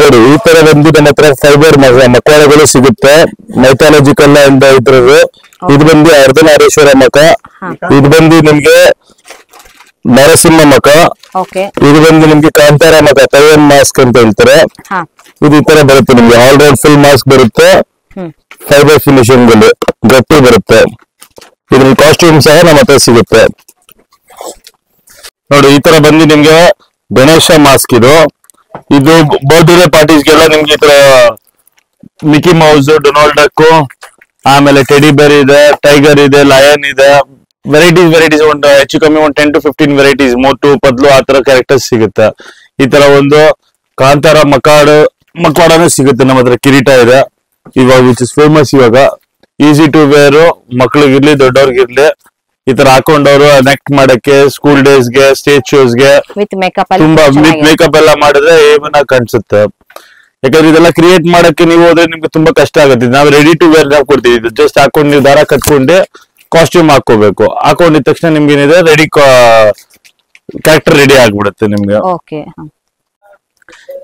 ನೋಡಿ ಈ ತರ ಬಂದು ನಮ್ಮ ಹತ್ರ ಫೈಬರ್ ಮಕವಾಡಗಳು ಸಿಗುತ್ತೆ. ಮೈಥಾಲಜಿಕಲ್ ಇಂದ ಇದ್ರದ್ದು. ಇದು ಬಂದು ಅರ್ಧನಾರೀಶ್ವರ ಮಕ. ಇದು ಬಂದು ನಿಮ್ಗೆ ನರಸಿಂಹ ಮಕ. ಇದು ಬಂದು ನಿಮ್ಗೆ ಕಾಂತಾರ ಮಕ, ತೈವನ್ ಮಾಸ್ಕ್ ಅಂತ ಹೇಳ್ತಾರೆ. ಇದು ಈ ತರ ಬರುತ್ತೆ ನಿಮ್ಗೆ. ಆಲ್ ರೌಂಡ್ ಫುಲ್ ಮಾಸ್ಕ್ ಬರುತ್ತೆ. ಫೈಬರ್ ಫಿನಿಶಿಂಗ್ ಅಲ್ಲಿ ಗಟ್ಟಿ ಬರುತ್ತೆ. ಇದ್ರ ಕಾಸ್ಟ್ಯೂಮ್ ಸಹ ನಮ್ಮ ಹತ್ರ ಸಿಗುತ್ತೆ. ನೋಡಿ ಈ ತರ ಬಂದು ನಿಮ್ಗೆ ಗಣೇಶ ಮಾಸ್ಕ್. ಇದು ಬರ್ತ್ಡೇ ಪಾರ್ಟೀಸ್ಗೆಲ್ಲ ನಿಮ್ಗೆ ಈ ತರ ಮಿಕಿ ಮೌಸ್, ಡೊನಾಲ್ಡ್ ಡಕ್, ಆಮೇಲೆ ಟೆಡಿ ಬೇರ್ ಇದೆ, ಟೈಗರ್ ಇದೆ, ಲಯನ್ ಇದೆ. ವೆರೈಟೀಸ್ ಒಂದು ಹೆಚ್ಚು ಕಮ್ಮಿ ಒಂದು 10 to 15 ವೆರೈಟೀಸ್, ಮೋಟು ಪದ್ಲು ಆ ತರ ಕ್ಯಾರೆಕ್ಟರ್ಸ್ ಸಿಗುತ್ತೆ. ಈ ತರ ಒಂದು ಕಾಂತಾರ ಮಕವಾಡನೂ ಸಿಗುತ್ತೆ ನಮ್ಮ ಹತ್ರ. ಕಿರೀಟ ಇದೆ ಇವಾಗ, ವಿಚ್ ಇಸ್ ಫೇಮಸ್ ಇವಾಗ. ಈಸಿ ಟು ವೇರ್, ಮಕ್ಳಿಗಿರ್ಲಿ ದೊಡ್ಡವ್ರಿಗಿರ್ಲಿ ಈ ತರ ಹಾಕೊಂಡವ್ರು ನೆಕ್ಟ್ ಮಾಡಕ್ಕೆ, ಸ್ಕೂಲ್ ಡೇಸ್ಗೆ, ಸ್ಟೇಜ್ ಶೋಸ್ಗೆ ತುಂಬಾ ಮೇಕಪ್ ಎಲ್ಲ ಮಾಡಿದ್ರೆ ಏವನ್ ಕಾಣಿಸುತ್ತೆ. ಯಾಕಂದ್ರೆ ಇದೆಲ್ಲ ಕ್ರಿಯೇಟ್ ಮಾಡಕ್ಕೆ ನೀವು ಹೋದ್ರೆ ನಿಮ್ಗೆ ತುಂಬಾ ಕಷ್ಟ ಆಗುತ್ತೆ. ನಾವು ರೆಡಿ ಟು ವೇರ್ ನಾವು ಕೊಡ್ತೀವಿ. ಜಸ್ಟ್ ಹಾಕೊಂಡು ನೀವು ದಾರ ಕಟ್ಕೊಂಡೆ ಕಾಸ್ಟ್ಯೂಮ್ ಹಾಕೋಬೇಕು. ಹಾಕೊಂಡಿದ ತಕ್ಷಣ ನಿಮ್ಗೆ ಏನಿದೆ ರೆಡಿ ಕ್ಯಾರೆಕ್ಟರ್ ರೆಡಿ ಆಗ್ಬಿಡುತ್ತೆ ನಿಮ್ಗೆ.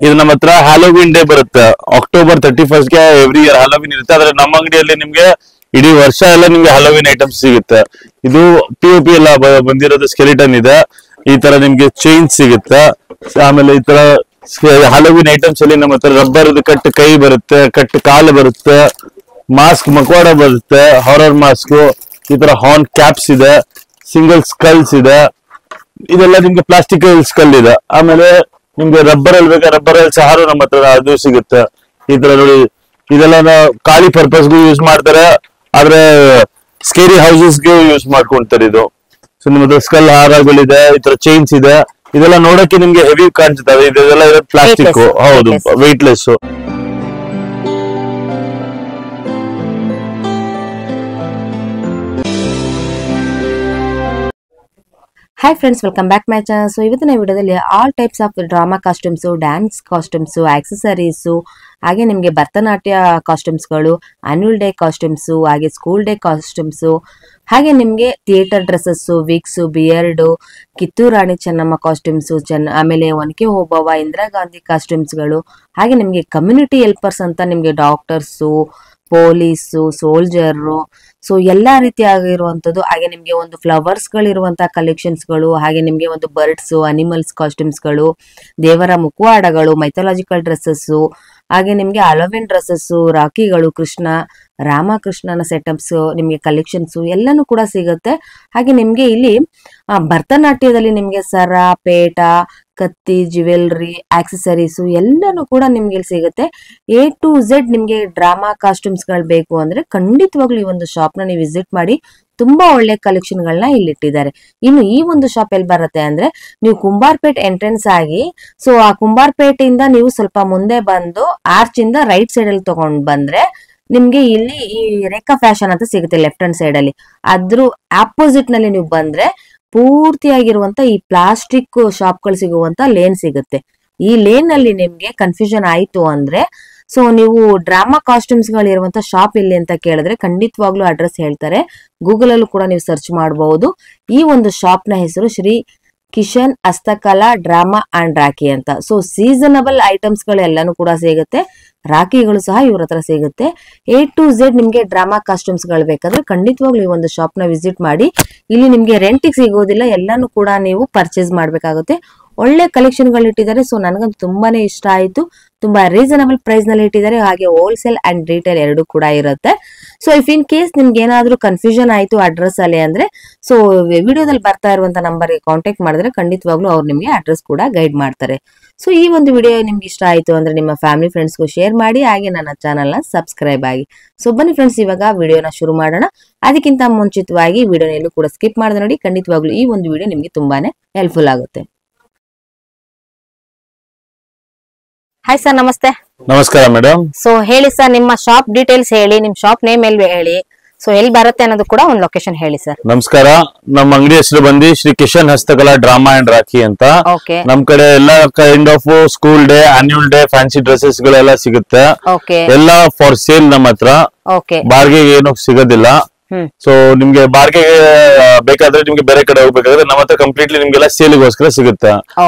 ಇದು ನಮ್ಮ ಹತ್ರ ಹ್ಯಾಲೋವಿನ್ ಡೇ ಬರುತ್ತೆ. October 31st ಗೆ ಎವ್ರಿ ಇಯರ್ ಹ್ಯಾಲೋವಿನ್ ಇರುತ್ತೆ. ಆದ್ರೆ ನಮ್ಮ ಅಂಗಡಿಯಲ್ಲಿ ನಿಮ್ಗೆ ಇಡೀ ವರ್ಷ ಎಲ್ಲ ನಿಮ್ಗೆ ಹ್ಯಾಲೋವಿನ್ ಐಟಮ್ಸ್ ಸಿಗುತ್ತೆ. ಇದು POP ಎಲ್ಲ ಬಂದಿರೋದು ಸ್ಕೆಲಿಟನ್ ಇದೆ. ಈ ತರ ನಿಮ್ಗೆ ಚೈನ್ ಸಿಗುತ್ತೆ. ಆಮೇಲೆ ಈ ತರ ಹ್ಯಾಲೋವಿನ್ ಐಟಮ್ಸ್ ಅಲ್ಲಿ ನಮ್ಮ ಹತ್ರ ರಬ್ಬರ್ ಕಟ್ ಕೈ ಬರುತ್ತೆ, ಕಟ್ ಕಾಲು ಬರುತ್ತೆ, ಮಾಸ್ಕ್ ಮಕವಾಡ ಬರುತ್ತೆ, ಹಾರರ್ ಮಾಸ್ಕ್, ಈ ತರ ಹಾರ್ನ್ ಕ್ಯಾಪ್ಸ್ ಇದೆ, ಸಿಂಗಲ್ ಸ್ಕಲ್ಸ್ ಇದೆ. ಇದೆಲ್ಲ ನಿಮ್ಗೆ ಪ್ಲಾಸ್ಟಿಕ್ ಸ್ಕಲ್ ಇದೆ. ಆಮೇಲೆ ನಿಮ್ಗೆ ರಬ್ಬರ್ ಅಲ್ಲಿ ಬೇಕಾ ರಬ್ಬರ್ ಅಲ್ಲಿ ಸಹ ನಮ್ಮ ಹತ್ರ ಅದು ಸಿಗುತ್ತೆ. ಈ ತರ ನೋಡಿ ಇದೆಲ್ಲ ಖಾಲಿ ಪರ್ಪಸ್ಗೂ ಯೂಸ್ ಮಾಡ್ತಾರೆ. ಆದ್ರೆ ಸ್ಕೇರಿ ಹೌಸಸ್ಗೆ ಯೂಸ್ ಮಾಡ್ಕೊಂತಾರೆ ಇದು. ಸೊ ನಿಮ್ಮ ಹತ್ರ ಸ್ಕಲ್ ಹಾರಗಳಿದೆ, ಈ ತರ ಚೈನ್ಸ್ ಇದೆ. ಇದೆಲ್ಲ ನೋಡಕ್ಕೆ ನಿಮ್ಗೆ ಹೆವಿ ಕಾಣಿಸುತ್ತವೆ. ಇದೆಲ್ಲ ಪ್ಲಾಸ್ಟಿಕ್, ಹೌದು, weightless. Hi friends, welcome back my channel. So ಇವತ್ತಿನ ವಿಡಿಯೋದಲ್ಲಿ all types of drama costumes, dance costumes, accessories, ಹಾಗೆ ನಿಮಗೆ ಭರತನಾಟ್ಯ ಕಾಸ್ಟ್ಯೂಮ್ಸ್ಗಳು, ಆನ್ಯುವಲ್ ಡೇ ಕಾಸ್ಟ್ಯೂಮ್ಸು, ಹಾಗೆ ಸ್ಕೂಲ್ ಡೇ ಕಾಸ್ಟ್ಯೂಮ್ಸು, ಹಾಗೆ ನಿಮಗೆ theatre dresses, ವಿಗ್ಸು, ಬಿಯರ್ಡು, Kittur Rani Chennamma costumes, ಆಮೇಲೆ ಒನಕೆ ಓಬವ್ವ, ಇಂದಿರಾ ಗಾಂಧಿ ಕಾಸ್ಟ್ಯೂಮ್ಸ್ಗಳು, ಹಾಗೆ ನಿಮಗೆ ಕಮ್ಯುನಿಟಿ ಹೆಲ್ಪರ್ಸ್ ಅಂತ ನಿಮಗೆ ಡಾಕ್ಟರ್ಸು, ಪೊಲೀಸು, ಸೋಲ್ಜರು, ಸೊ ಎಲ್ಲಾ ರೀತಿಯಾಗಿರುವಂತದ್ದು. ಹಾಗೆ ನಿಮ್ಗೆ ಒಂದು ಫ್ಲವರ್ಸ್ಗಳಿರುವಂತಹ ಕಲೆಕ್ಷನ್ಸ್ಗಳು, ಹಾಗೆ ನಿಮ್ಗೆ ಒಂದು ಬರ್ಡ್ಸ್, ಅನಿಮಲ್ಸ್ ಕಾಸ್ಟ್ಯೂಮ್ಸ್ಗಳು, ದೇವರ ಮುಖವಾಡಗಳು, ಮೈಥಾಲಜಿಕಲ್ ಡ್ರೆಸ್ಸಸ್ಸು, ಹಾಗೆ ನಿಮ್ಗೆ ಹಲೋವಿನ್ ಡ್ರೆಸ್ಸಸ್ಸು, ರಾಖಿಗಳು, ಕೃಷ್ಣ ರಾಮಕೃಷ್ಣನ ಸೆಟಪ್ಸ್, ನಿಮ್ಗೆ ಕಲೆಕ್ಷನ್ಸು ಎಲ್ಲಾನು ಕೂಡ ಸಿಗುತ್ತೆ. ಹಾಗೆ ನಿಮ್ಗೆ ಇಲ್ಲಿ ಭರತನಾಟ್ಯದಲ್ಲಿ ನಿಮ್ಗೆ ಸರ, ಪೇಟ, ಕತ್ತಿ, ಜ್ಯುವೆಲ್ರಿ, ಆಕ್ಸೆಸರೀಸು ಎಲ್ಲಾನು ಕೂಡ ನಿಮ್ಗೆ ಇಲ್ಲಿ ಸಿಗುತ್ತೆ. A to Z ನಿಮ್ಗೆ ಡ್ರಾಮಾ ಕಾಸ್ಟ್ಯೂಮ್ಸ್ ಗಳು ಬೇಕು ಅಂದ್ರೆ ಖಂಡಿತವಾಗ್ಲೂ ಈ ಒಂದು ಶಾಪ್ ನ ನೀವು ವಿಸಿಟ್ ಮಾಡಿ. ತುಂಬಾ ಒಳ್ಳೆ ಕಲೆಕ್ಷನ್ ಗಳನ್ನ ಇಲ್ಲಿ ಇಟ್ಟಿದ್ದಾರೆ. ಇನ್ನು ಈ ಒಂದು ಶಾಪ್ ಎಲ್ಲಿ ಬರುತ್ತೆ ಅಂದ್ರೆ, ನೀವು ಕುಂಬಾರ್ಪೇಟ್ ಎಂಟ್ರೆನ್ಸ್ ಆಗಿ, ಸೊ ಆ ಕುಂಬಾರ್ಪೇಟೆಯಿಂದ ನೀವು ಸ್ವಲ್ಪ ಮುಂದೆ ಬಂದು ಆರ್ಚ್ ಇಂದ ರೈಟ್ ಸೈಡ್ ಅಲ್ಲಿ ತಗೊಂಡ್ ಬಂದ್ರೆ ನಿಮ್ಗೆ ಇಲ್ಲಿ ಈ ರೇಖಾ ಫ್ಯಾಷನ್ ಅಂತ ಸಿಗುತ್ತೆ ಲೆಫ್ಟ್ ಹ್ಯಾಂಡ್ ಸೈಡ್ ಅಲ್ಲಿ. ಅದ್ರ ಆಪೋಸಿಟ್ ನಲ್ಲಿ ನೀವು ಬಂದ್ರೆ ಪೂರ್ತಿಯಾಗಿರುವಂತ ಈ ಪ್ಲಾಸ್ಟಿಕ್ ಶಾಪ್ಗಳು ಸಿಗುವಂತ ಲೇನ್ ಸಿಗುತ್ತೆ. ಈ ಲೇನ್ ಅಲ್ಲಿ ನಿಮ್ಗೆ ಕನ್ಫ್ಯೂಷನ್ ಆಯ್ತು ಅಂದ್ರೆ, ಸೊ ನೀವು ಡ್ರಾಮಾ ಕಾಸ್ಟ್ಯೂಮ್ಸ್ ಗಳು ಇರುವಂತ ಶಾಪ್ ಇಲ್ಲಿ ಅಂತ ಕೇಳಿದ್ರೆ ಖಂಡಿತವಾಗ್ಲೂ ಅಡ್ರೆಸ್ ಹೇಳ್ತಾರೆ. ಗೂಗಲ್ ಅಲ್ಲೂ ಕೂಡ ನೀವು ಸರ್ಚ್ ಮಾಡಬಹುದು. ಈ ಒಂದು ಶಾಪ್ ನ ಹೆಸರು ಶ್ರೀ ಕಿಶನ್ ಹಸ್ತಕಲಾ ಡ್ರಾಮಾ ಅಂಡ್ ರಾಖಿ ಅಂತ. ಸೊ ಸೀಸನಬಲ್ ಐಟಮ್ಸ್ ಗಳು ಎಲ್ಲಾನು ಕೂಡ ಸಿಗುತ್ತೆ. ರಾಖಿಗಳು ಸಹ ಇವ್ರ ಹತ್ರ ಸಿಗುತ್ತೆ. A to Z ನಿಮ್ಗೆ ಡ್ರಾಮಾ ಕಾಸ್ಟ್ಯೂಮ್ಸ್ ಗಳು ಬೇಕಾದ್ರೆ ಖಂಡಿತವಾಗ್ಲೂ ಈ ಒಂದು ಶಾಪ್ ನ ವಿಸಿಟ್ ಮಾಡಿ. ಇಲ್ಲಿ ನಿಮ್ಗೆ ರೆಂಟಿಗೆ ಸಿಗೋದಿಲ್ಲ, ಎಲ್ಲಾನು ಕೂಡ ನೀವು ಪರ್ಚೇಸ್ ಮಾಡ್ಬೇಕಾಗುತ್ತೆ. ಒಳ್ಳೆ ಕಲೆಕ್ಷನ್ ಗಳು ಇಟ್ಟಿದ್ದಾರೆ. ಸೊ ನನಗಂತೂ ತುಂಬಾನೇ ಇಷ್ಟ ಆಯ್ತು. ತುಂಬಾ ರೀಸನಬಲ್ ಪ್ರೈಸ್ ನಲ್ಲಿ ಇಟ್ಟಿದ್ದಾರೆ. ಹಾಗೆ ಹೋಲ್ಸೇಲ್ ಅಂಡ್ ರಿಟೇಲ್ ಎರಡು ಕೂಡ ಇರುತ್ತೆ. ಸೊ ಇಫ್ ಇನ್ ಕೇಸ್ ನಿಮ್ಗೆ ಏನಾದ್ರೂ ಕನ್ಫ್ಯೂಷನ್ ಆಯ್ತು ಅಡ್ರೆಸ್ ಅಲ್ಲಿ ಅಂದ್ರೆ, ಸೊ ವಿಡಿಯೋದಲ್ಲಿ ಬರ್ತಾ ಇರುವಂತ ನಂಬರ್ಗೆ ಕಾಂಟ್ಯಾಕ್ಟ್ ಮಾಡಿದ್ರೆ ಖಂಡಿತವಾಗ್ಲೂ ಅವ್ರು ನಿಮ್ಗೆ ಅಡ್ರೆಸ್ ಕೂಡ ಗೈಡ್ ಮಾಡ್ತಾರೆ. ಸೊ ಈ ಒಂದು ವಿಡಿಯೋ ನಿಮ್ಗೆ ಇಷ್ಟ ಆಯ್ತು ಅಂದ್ರೆ ನಿಮ್ಮ ಫ್ಯಾಮಿಲಿ ಫ್ರೆಂಡ್ಸ್ಗೂ ಶೇರ್ ಮಾಡಿ. ಹಾಗೆ ನನ್ನ ಚಾನಲ್ ನ ಸಬ್ಸ್ಕ್ರೈಬ್ ಆಗಿ. ಸೊ ಬನ್ನಿ ಫ್ರೆಂಡ್ಸ್, ಇವಾಗ ವಿಡಿಯೋನ ಶುರು ಮಾಡೋಣ. ಅದಕ್ಕಿಂತ ಮುಂಚಿತವಾಗಿ ವಿಡಿಯೋನ ಎಲ್ಲೂ ಕೂಡ ಸ್ಕಿಪ್ ಮಾಡದೆ ನೋಡಿ. ಖಂಡಿತವಾಗ್ಲೂ ಈ ಒಂದು ವಿಡಿಯೋ ನಿಮ್ಗೆ ತುಂಬಾನೇ ಹೆಲ್ಪ್ಫುಲ್ ಆಗುತ್ತೆ. ಹಾಯ್ ಸರ್, ನಮಸ್ತೆ. ನಮಸ್ಕಾರ ಮೇಡಮ್. ಸೊ ಹೇಳಿ ಸರ್, ನಿಮ್ಮ ಶಾಪ್ ಡೀಟೇಲ್ಸ್ ಹೇಳಿ, ನಿಮ್ ಶಾಪ್ ನೇಮ್ ಎಲ್ಲಿ ಹೇಳಿ, ಸೊ ಎಲ್ಲಿ ಬರುತ್ತೆ ಅನ್ನೋದು ಕೂಡ ಒಂದು ಲೊಕೇಶನ್ ಹೇಳಿ ಸರ್. ನಮಸ್ಕಾರ. ನಮ್ಮ ಅಂಗಡಿ ಹೆಸರು ಬಂದು ಶ್ರೀ ಕಿಶನ್ ಹಸ್ತಕಲಾ ಡ್ರಾಮಾ ಅಂಡ್ ರಾಖಿ ಅಂತ. ನಮ್ ಕಡೆ ಎಲ್ಲಾ kind of school day, annual day, fancy dresses ಗಳೆಲ್ಲ ಸಿಗುತ್ತೆ. ಎಲ್ಲ ಫಾರ್ ಸೇಲ್ ನಮ್ಮ ಹತ್ರ. ಬಾರ್ಗೆ ಏನು ಸಿಗೋದಿಲ್ಲ. ಸೊ ನಿಮ್ಗೆ ಬಾರ್ಗೆ ಬೇಕಾದ್ರೆ ನಿಮ್ಗೆ ಬೇರೆ ಕಡೆ ಹೋಗ್ಬೇಕಾದ್ರೆ ನಮ್ಮ ಹತ್ರ ಕಂಪ್ಲೀಟ್ಲಿ ನಿಮ್ಗೆಲ್ಲ ಸೇಲಿಗೋಸ್ಕರ ಸಿಗುತ್ತೆ.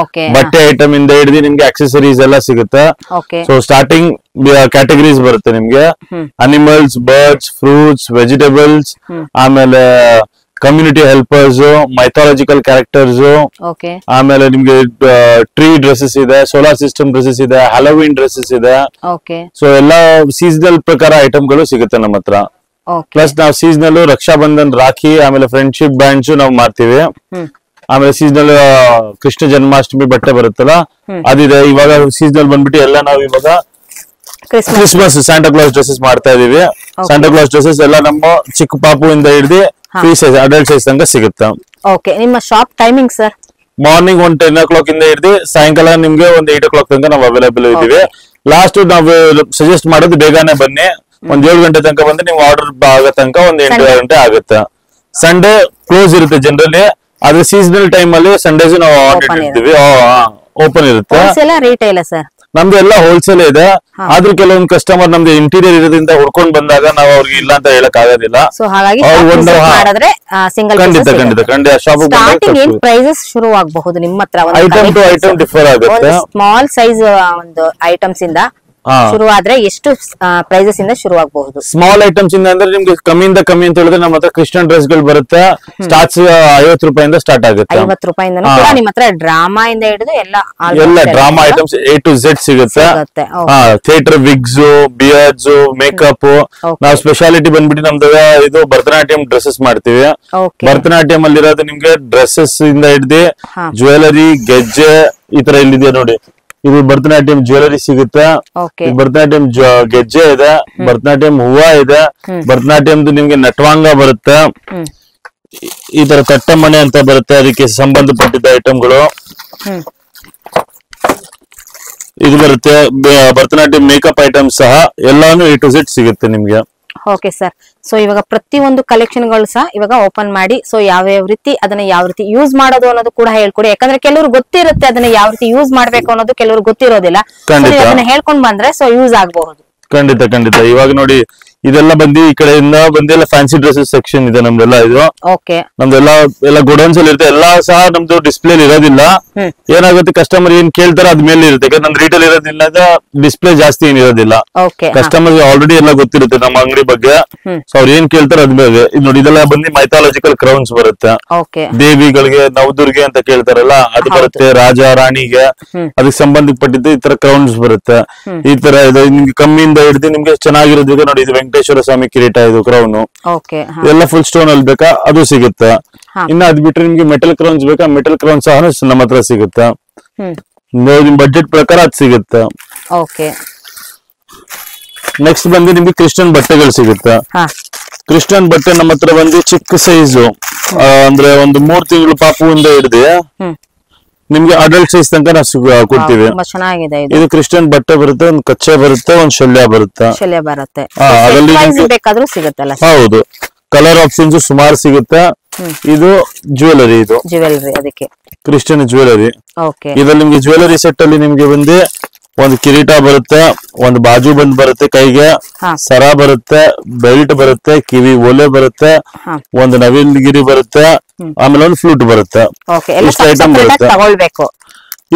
ಬಟ್ಟೆ ಐಟಮ್ ಇಂದ ಹಿಡಿದು ನಿಮ್ಗೆ ಆಕ್ಸೆಸರೀಸ್ ಎಲ್ಲ ಸಿಗುತ್ತೆ. ಸೊ ಸ್ಟಾರ್ಟಿಂಗ್ ಕ್ಯಾಟಗರೀಸ್ ಬರುತ್ತೆ ನಿಮ್ಗೆ ಅನಿಮಲ್ಸ್, ಬರ್ಡ್ಸ್, ಫ್ರೂಟ್ಸ್, ವೆಜಿಟೇಬಲ್ಸ್, ಆಮೇಲೆ ಕಮ್ಯುನಿಟಿ ಹೆಲ್ಪರ್ಸ್, ಮೈಥಾಲಜಿಕಲ್ ಕ್ಯಾರೆಕ್ಟರ್ಸ್, ಆಮೇಲೆ ನಿಮ್ಗೆ ಟ್ರೀ ಡ್ರೆಸ್ಸಸ್ ಇದೆ, ಸೋಲಾರ್ ಸಿಸ್ಟಮ್ ಡ್ರೆಸ್ಸಸ್ ಇದೆ, ಹ್ಯಾಲೋವಿನ್ ಡ್ರೆಸ್ಸಸ್ ಇದೆ. ಸೊ ಎಲ್ಲಾ ಸೀಸನಲ್ ಪ್ರಕಾರ ಐಟಮ್ ಗಳು ಸಿಗುತ್ತೆ ನಮ್ಮ ಹತ್ರ. ಪ್ಲಸ್ ನಾವು ಸೀಸನಲ್ ರಕ್ಷಾ ಬಂಧನ್, ರಾಖಿ, ಆಮೇಲೆ ಫ್ರೆಂಡ್ಶಿಪ್ ಬ್ಯಾಂಡ್ಸ್ ನಾವು ಮಾಡ್ತೀವಿ. ಆಮೇಲೆ ಸೀಸನಲ್ ಕೃಷ್ಣ ಜನ್ಮಾಷ್ಟಮಿ ಬಟ್ಟೆ ಬರುತ್ತಲ್ಲ ಅದಿದೆ. ಇವಾಗ ಸೀಸನಲ್ ಬಂದ್ಬಿಟ್ಟು ಎಲ್ಲ ನಾವು ಇವಾಗ ಕ್ರಿಸ್ಮಸ್ ಸ್ಯಾಂಟಾ ಕ್ಲಾಸ್ ಡ್ರೆಸ್ಸಸ್ ಮಾಡ್ತಾ ಇದೀವಿ. ಸ್ಯಾಂಟಾ ಕ್ಲಾಸ್ ಡ್ರೆಸ್ಸಸ್ ಎಲ್ಲ ನಮ್ಮ ಚಿಕ್ಕ ಪಾಪು ಇಂದ ಹಿಡಿದು ಫ್ರೀ ಸೈಜ್ ಅಡಲ್ಟ್ ಸೈಜ್ ತನಕ ಸಿಗುತ್ತೆ. ನಿಮ್ಮ ಶಾಪ್ ಟೈಮಿಂಗ್ ಸರ್? ಮಾರ್ನಿಂಗ್ ಒಂದು 10 o'clock ಇಂದ ಹಿಡಿದು ಸಾಯಂಕಾಲ ನಿಮ್ಗೆ ಒಂದು 8 o'clock ತನಕ ನಾವು ಅವೈಲೇಬಲ್ ಇದೀವಿ. ಲಾಸ್ಟ್ ನಾವು ಸಜೆಸ್ಟ್ ಮಾಡೋದು ಬೇಗನೆ ಬನ್ನಿ, ಒಂದ್ 7 ಗಂಟೆ ತನಕ ಬಂದ್ರೆ ನೀವು ಆರ್ಡರ್ ಆಗೋ ತನಕ ಒಂದ್ 8 ಗಂಟೆ ಆಗುತ್ತೆ. ಸಂಡೇ ಕ್ಲೋಸ್ ಇರುತ್ತೆ ಜನರಲಿ, ಆದ್ರೆ ಸೀಸನಲ್ ಟೈಮ್ ಅಲ್ಲಿ ಸಂಡೇಸ್ ನಾವು ಓಪನ್ ಇರುತ್ತೆ. ಸರ್ ನಮ್ದು ಎಲ್ಲ ಹೋಲ್ಸೇಲ್ ಇದೆ. ಆದ್ರೂ ಕೆಲವೊಂದು ಕಸ್ಟಮರ್ ನಮ್ದು ಇಂಟೀರಿಯರ್ ಇರೋದ್ರಿಂದ ಹುಡ್ಕೊಂಡ್ ಬಂದಾಗ ನಾವು ಅವ್ರಿಗೆ ಇಲ್ಲ ಅಂತ ಹೇಳಕ್ ಆಗೋದಿಲ್ಲ. ಖಂಡಿತ ಶಾಪ್ ಶುರು ಆಗಬಹುದು ನಿಮ್ಮ ಹತ್ರ. ಐಟಮ್ ಟು ಐಟಮ್ ಡಿಫರ್ ಆಗುತ್ತೆ. ಸ್ಮಾಲ್ ಸೈಜ್ ಒಂದು ಐಟಮ್ಸ್ ಇಂದ ಶುರು ಆದ್ರೆ ಎಷ್ಟು ಪ್ರೈಸಸ್ ಇಂದ ಶುರು ಆಗಬಹುದು? ಸ್ಮಾಲ್ ಐಟಮ್ಸ್ ಇಂದ ಅಂದ್ರೆ ನಿಮ್ಗೆ ಕಮ್ಮಿಯಿಂದ ಕಮ್ಮಿ ಅಂತ ಹೇಳಿದ್ರೆ ನಮ್ಮ ಹತ್ರ ಕ್ರಿಶ್ಚಿಯನ್ ಡ್ರೆಸ್ ಗಳು ಬರುತ್ತೆ. ಸ್ಟಾರ್ಟ್ಸ್ 50 ರೂಪಾಯಿಂದ ಸ್ಟಾರ್ಟ್ ಆಗುತ್ತೆ. 50 ರೂಪಾಯಿಂದ ನಿಮ್ಮ ಹತ್ರ ಡ್ರಾಮಾ ಇಂದ ಹಿಡಿದು ಎಲ್ಲ drama items A to Z ಸಿಗುತ್ತೆ. Theatre wigs, beards, makeup. ನಾವು ಸ್ಪೆಷಾಲಿಟಿ ಬಂದ್ಬಿಟ್ಟು ನಮ್ದು ಇದು ಭರತನಾಟ್ಯಂ ಡ್ರೆಸ್ಸಸ್ ಮಾಡ್ತೀವಿ. ಭರತನಾಟ್ಯಂ ಅಲ್ಲಿರೋದು ನಿಮ್ಗೆ ಡ್ರೆಸ್ಸಸ್ ಇಂದ ಹಿಡಿದು ಜ್ಯುವೆಲರಿ, ಗೆಜ್ಜೆ ಈ ತರ ಇಲ್ಲಿದೆ ನೋಡಿ. ಇದು ಭರತನಾಟ್ಯಂ ಜ್ಯುವೆಲರಿ ಸಿಗುತ್ತೆ, ಭರತನಾಟ್ಯಂ ಗೆಜ್ಜೆ ಇದೆ, ಭರತನಾಟ್ಯಂ ಹೂವ ಇದೆ, ಭರತನಾಟ್ಯಂದು ನಿಮ್ಗೆ ನಟವಾಂಗ ಬರುತ್ತೆ, ಈ ತರ ತಟ್ಟಮಣೆ ಅಂತ ಬರುತ್ತೆ, ಅದಕ್ಕೆ ಸಂಬಂಧಪಟ್ಟಿದ್ದ ಐಟಮ್ಗಳು ಇದು ಬರುತ್ತೆ. ಭರತನಾಟ್ಯಂ ಮೇಕಪ್ ಐಟಮ್ಸ್ ಸಹ ಎಲ್ಲಾನು A to Z ಸಿಗುತ್ತೆ ನಿಮ್ಗೆ. Okay sir. ಸೊ ಇವಾಗ ಪ್ರತಿಯೊಂದು ಕಲೆಕ್ಷನ್ ಗಳು ಸಹ ಇವಾಗ ಓಪನ್ ಮಾಡಿ, ಸೊ ಯಾವ ರೀತಿ ಅದನ್ನ ಯಾವ ರೀತಿ ಯೂಸ್ ಮಾಡೋದು ಅನ್ನೋದು ಕೂಡ ಹೇಳ್ಕೊಡಿ. ಯಾಕಂದ್ರೆ ಕೆಲವರು ಗೊತ್ತಿರುತ್ತೆ ಅದನ್ನ ಯಾವ ರೀತಿ ಯೂಸ್ ಮಾಡ್ಬೇಕು ಅನ್ನೋದು, ಕೆಲವರು ಗೊತ್ತಿರೋದಿಲ್ಲ. ಅದನ್ನ ಹೇಳ್ಕೊಂಡ್ ಬಂದ್ರೆ ಸೊ ಯೂಸ್ ಆಗಬಹುದು. ಖಂಡಿತ. ಇವಾಗ ನೋಡಿ ಇದೆಲ್ಲ ಬಂದು ಈ ಕಡೆಯಿಂದ ಬಂದೆಲ್ಲ ಫ್ಯಾನ್ಸಿ ಡ್ರೆಸ್ಸಸ್ ಸೆಕ್ಷನ್ ಇದೆ ನಮ್ದೆಲ್ಲ. ಇದು ನಮ್ದೆಲ್ಲ ಗೋಡೌನ್ಸ್ ಅಲ್ಲಿ ಇರುತ್ತೆ. ಎಲ್ಲಾ ಸಹ ನಮ್ದು ಡಿಸ್ಪ್ಲೇ ಇರೋದಿಲ್ಲ. ಏನಾಗುತ್ತೆ ಕಸ್ಟಮರ್ ಏನ್ ಕೇಳ್ತಾರ ಅದ್ಮೇಲೆ ಇರುತ್ತೆ. ಯಾಕಂದ್ರೆ ನಮ್ ರಿಟೇಲ್ ಇರೋದಿಲ್ಲ, ಡಿಸ್ಪ್ಲೇ ಜಾಸ್ತಿ ಏನ್ ಇರೋದಿಲ್ಲ. ಕಸ್ಟಮರ್ ಆಲ್ರೆಡಿ ಎಲ್ಲ ಗೊತ್ತಿರುತ್ತೆ ನಮ್ಮ ಅಂಗಡಿ ಬಗ್ಗೆ. ಸೊ ಅವ್ರು ಏನ್ ಕೇಳ್ತಾರ ಅದ್ಮೇಲೆ ಇದು ನೋಡಿ. ಇದೆಲ್ಲ ಬಂದು ಮೈಥಾಲಜಿಕಲ್ ಕ್ರೌನ್ಸ್ ಬರುತ್ತೆ. ದೇವಿಗಳಿಗೆ, ನವದುರ್ಗೆ ಅಂತ ಕೇಳ್ತಾರಲ್ಲ ಅದು ಬರುತ್ತೆ. ರಾಜ ರಾಣಿಗೆ ಅದಕ್ಕೆ ಸಂಬಂಧಪಟ್ಟಿದ್ದು ಈ ತರ ಕ್ರೌನ್ಸ್ ಬರುತ್ತೆ. ಈ ತರ ಇದು ನಿಮ್ಗೆ ಕಮ್ಮಿಯಿಂದ ಹಿಡಿದು ನಿಮ್ಗೆ ಚೆನ್ನಾಗಿರೋದು ನೋಡಿ. ಇದು ವೆಂಕಟೇಶ್ವರ ಸ್ವಾಮಿ ಕಿರೀಟ, ಇದು ಕ್ರೌನ್. ಎಲ್ಲ ಫುಲ್ ಸ್ಟೋನ್ ಅಲ್ಲಿ ಬೇಕಾ ಅದು ಸಿಗುತ್ತೆ. ಇನ್ನ ಅದ್ ಬಿಟ್ರೆ ನಿಮ್ಗೆ ಮೆಟಲ್ ಕ್ರೌನ್ಸ್ ಬೇಕಾ, ಮೆಟಲ್ ಕ್ರೌನ್ ಸಹ ನಮ್ಮ ಹತ್ರ ಸಿಗುತ್ತೆ. ನಿಮ್ ಬಡ್ಜೆಟ್ ಪ್ರಕಾರ ಅದ್ ಸಿಗುತ್ತೆ. ನೆಕ್ಸ್ಟ್ ಬಂದು ನಿಮ್ಗೆ ಕ್ರಿಶ್ಚಿಯನ್ ಬಟ್ಟೆಗಳು ಸಿಗುತ್ತೆ. ಕ್ರಿಶ್ಚಿಯನ್ ಬಟ್ಟೆ ನಮ್ಮ ಹತ್ರ ಬಂದು ಚಿಕ್ಕ ಸೈಜು, ಅಂದ್ರೆ ಒಂದು 3 ತಿಂಗಳು ಪಾಪುವಿಂದ ಹಿಡಿದು ನಿಮ್ಗೆ ಅಡಲ್ಟ್ ಸೈಜ್ ತನಕ ನಾವು ಕೊಡ್ತೀವಿ. ಇದು ಕ್ರಿಶ್ಚಿಯನ್ ಬಟ್ಟೆ ಬರುತ್ತೆ, ಒಂದು ಕಚ್ಚೆ ಬರುತ್ತೆ, ಒಂದು ಶಲ್ಯ ಬರುತ್ತೆ. ಹೌದು, ಕಲರ್ ಆಪ್ಷನ್ಸ್ ಸುಮಾರು ಸಿಗುತ್ತೆ. ಇದು ಜ್ಯುವೆಲರಿ, ಇದು ಅದಕ್ಕೆ ಕ್ರಿಶ್ಚಿಯನ್ ಜ್ಯುವೆಲರಿ. ಇದ್ರಲ್ಲಿ ನಿಮ್ಗೆ ಜ್ಯುವೆಲರಿ ಸೆಟ್ ಅಲ್ಲಿ ನಿಮ್ಗೆ ಬಂದು ಒಂದು ಕಿರೀಟ ಬರುತ್ತೆ, ಒಂದು ಬಾಜು ಬಂದ್ ಬರುತ್ತೆ, ಕೈಗೆ ಸರ ಬರುತ್ತೆ, ಬೆಲ್ಟ್ ಬರುತ್ತೆ, ಕಿವಿ ಓಲೆ ಬರುತ್ತೆ, ಒಂದು ನವಿಲ್ಗಿರಿ ಬರುತ್ತೆ, ಆಮೇಲೆ ಒಂದು ಫ್ಲೂಟ್ ಬರುತ್ತೆ. ಇಷ್ಟು ಐಟಮ್ ಬರುತ್ತೆ.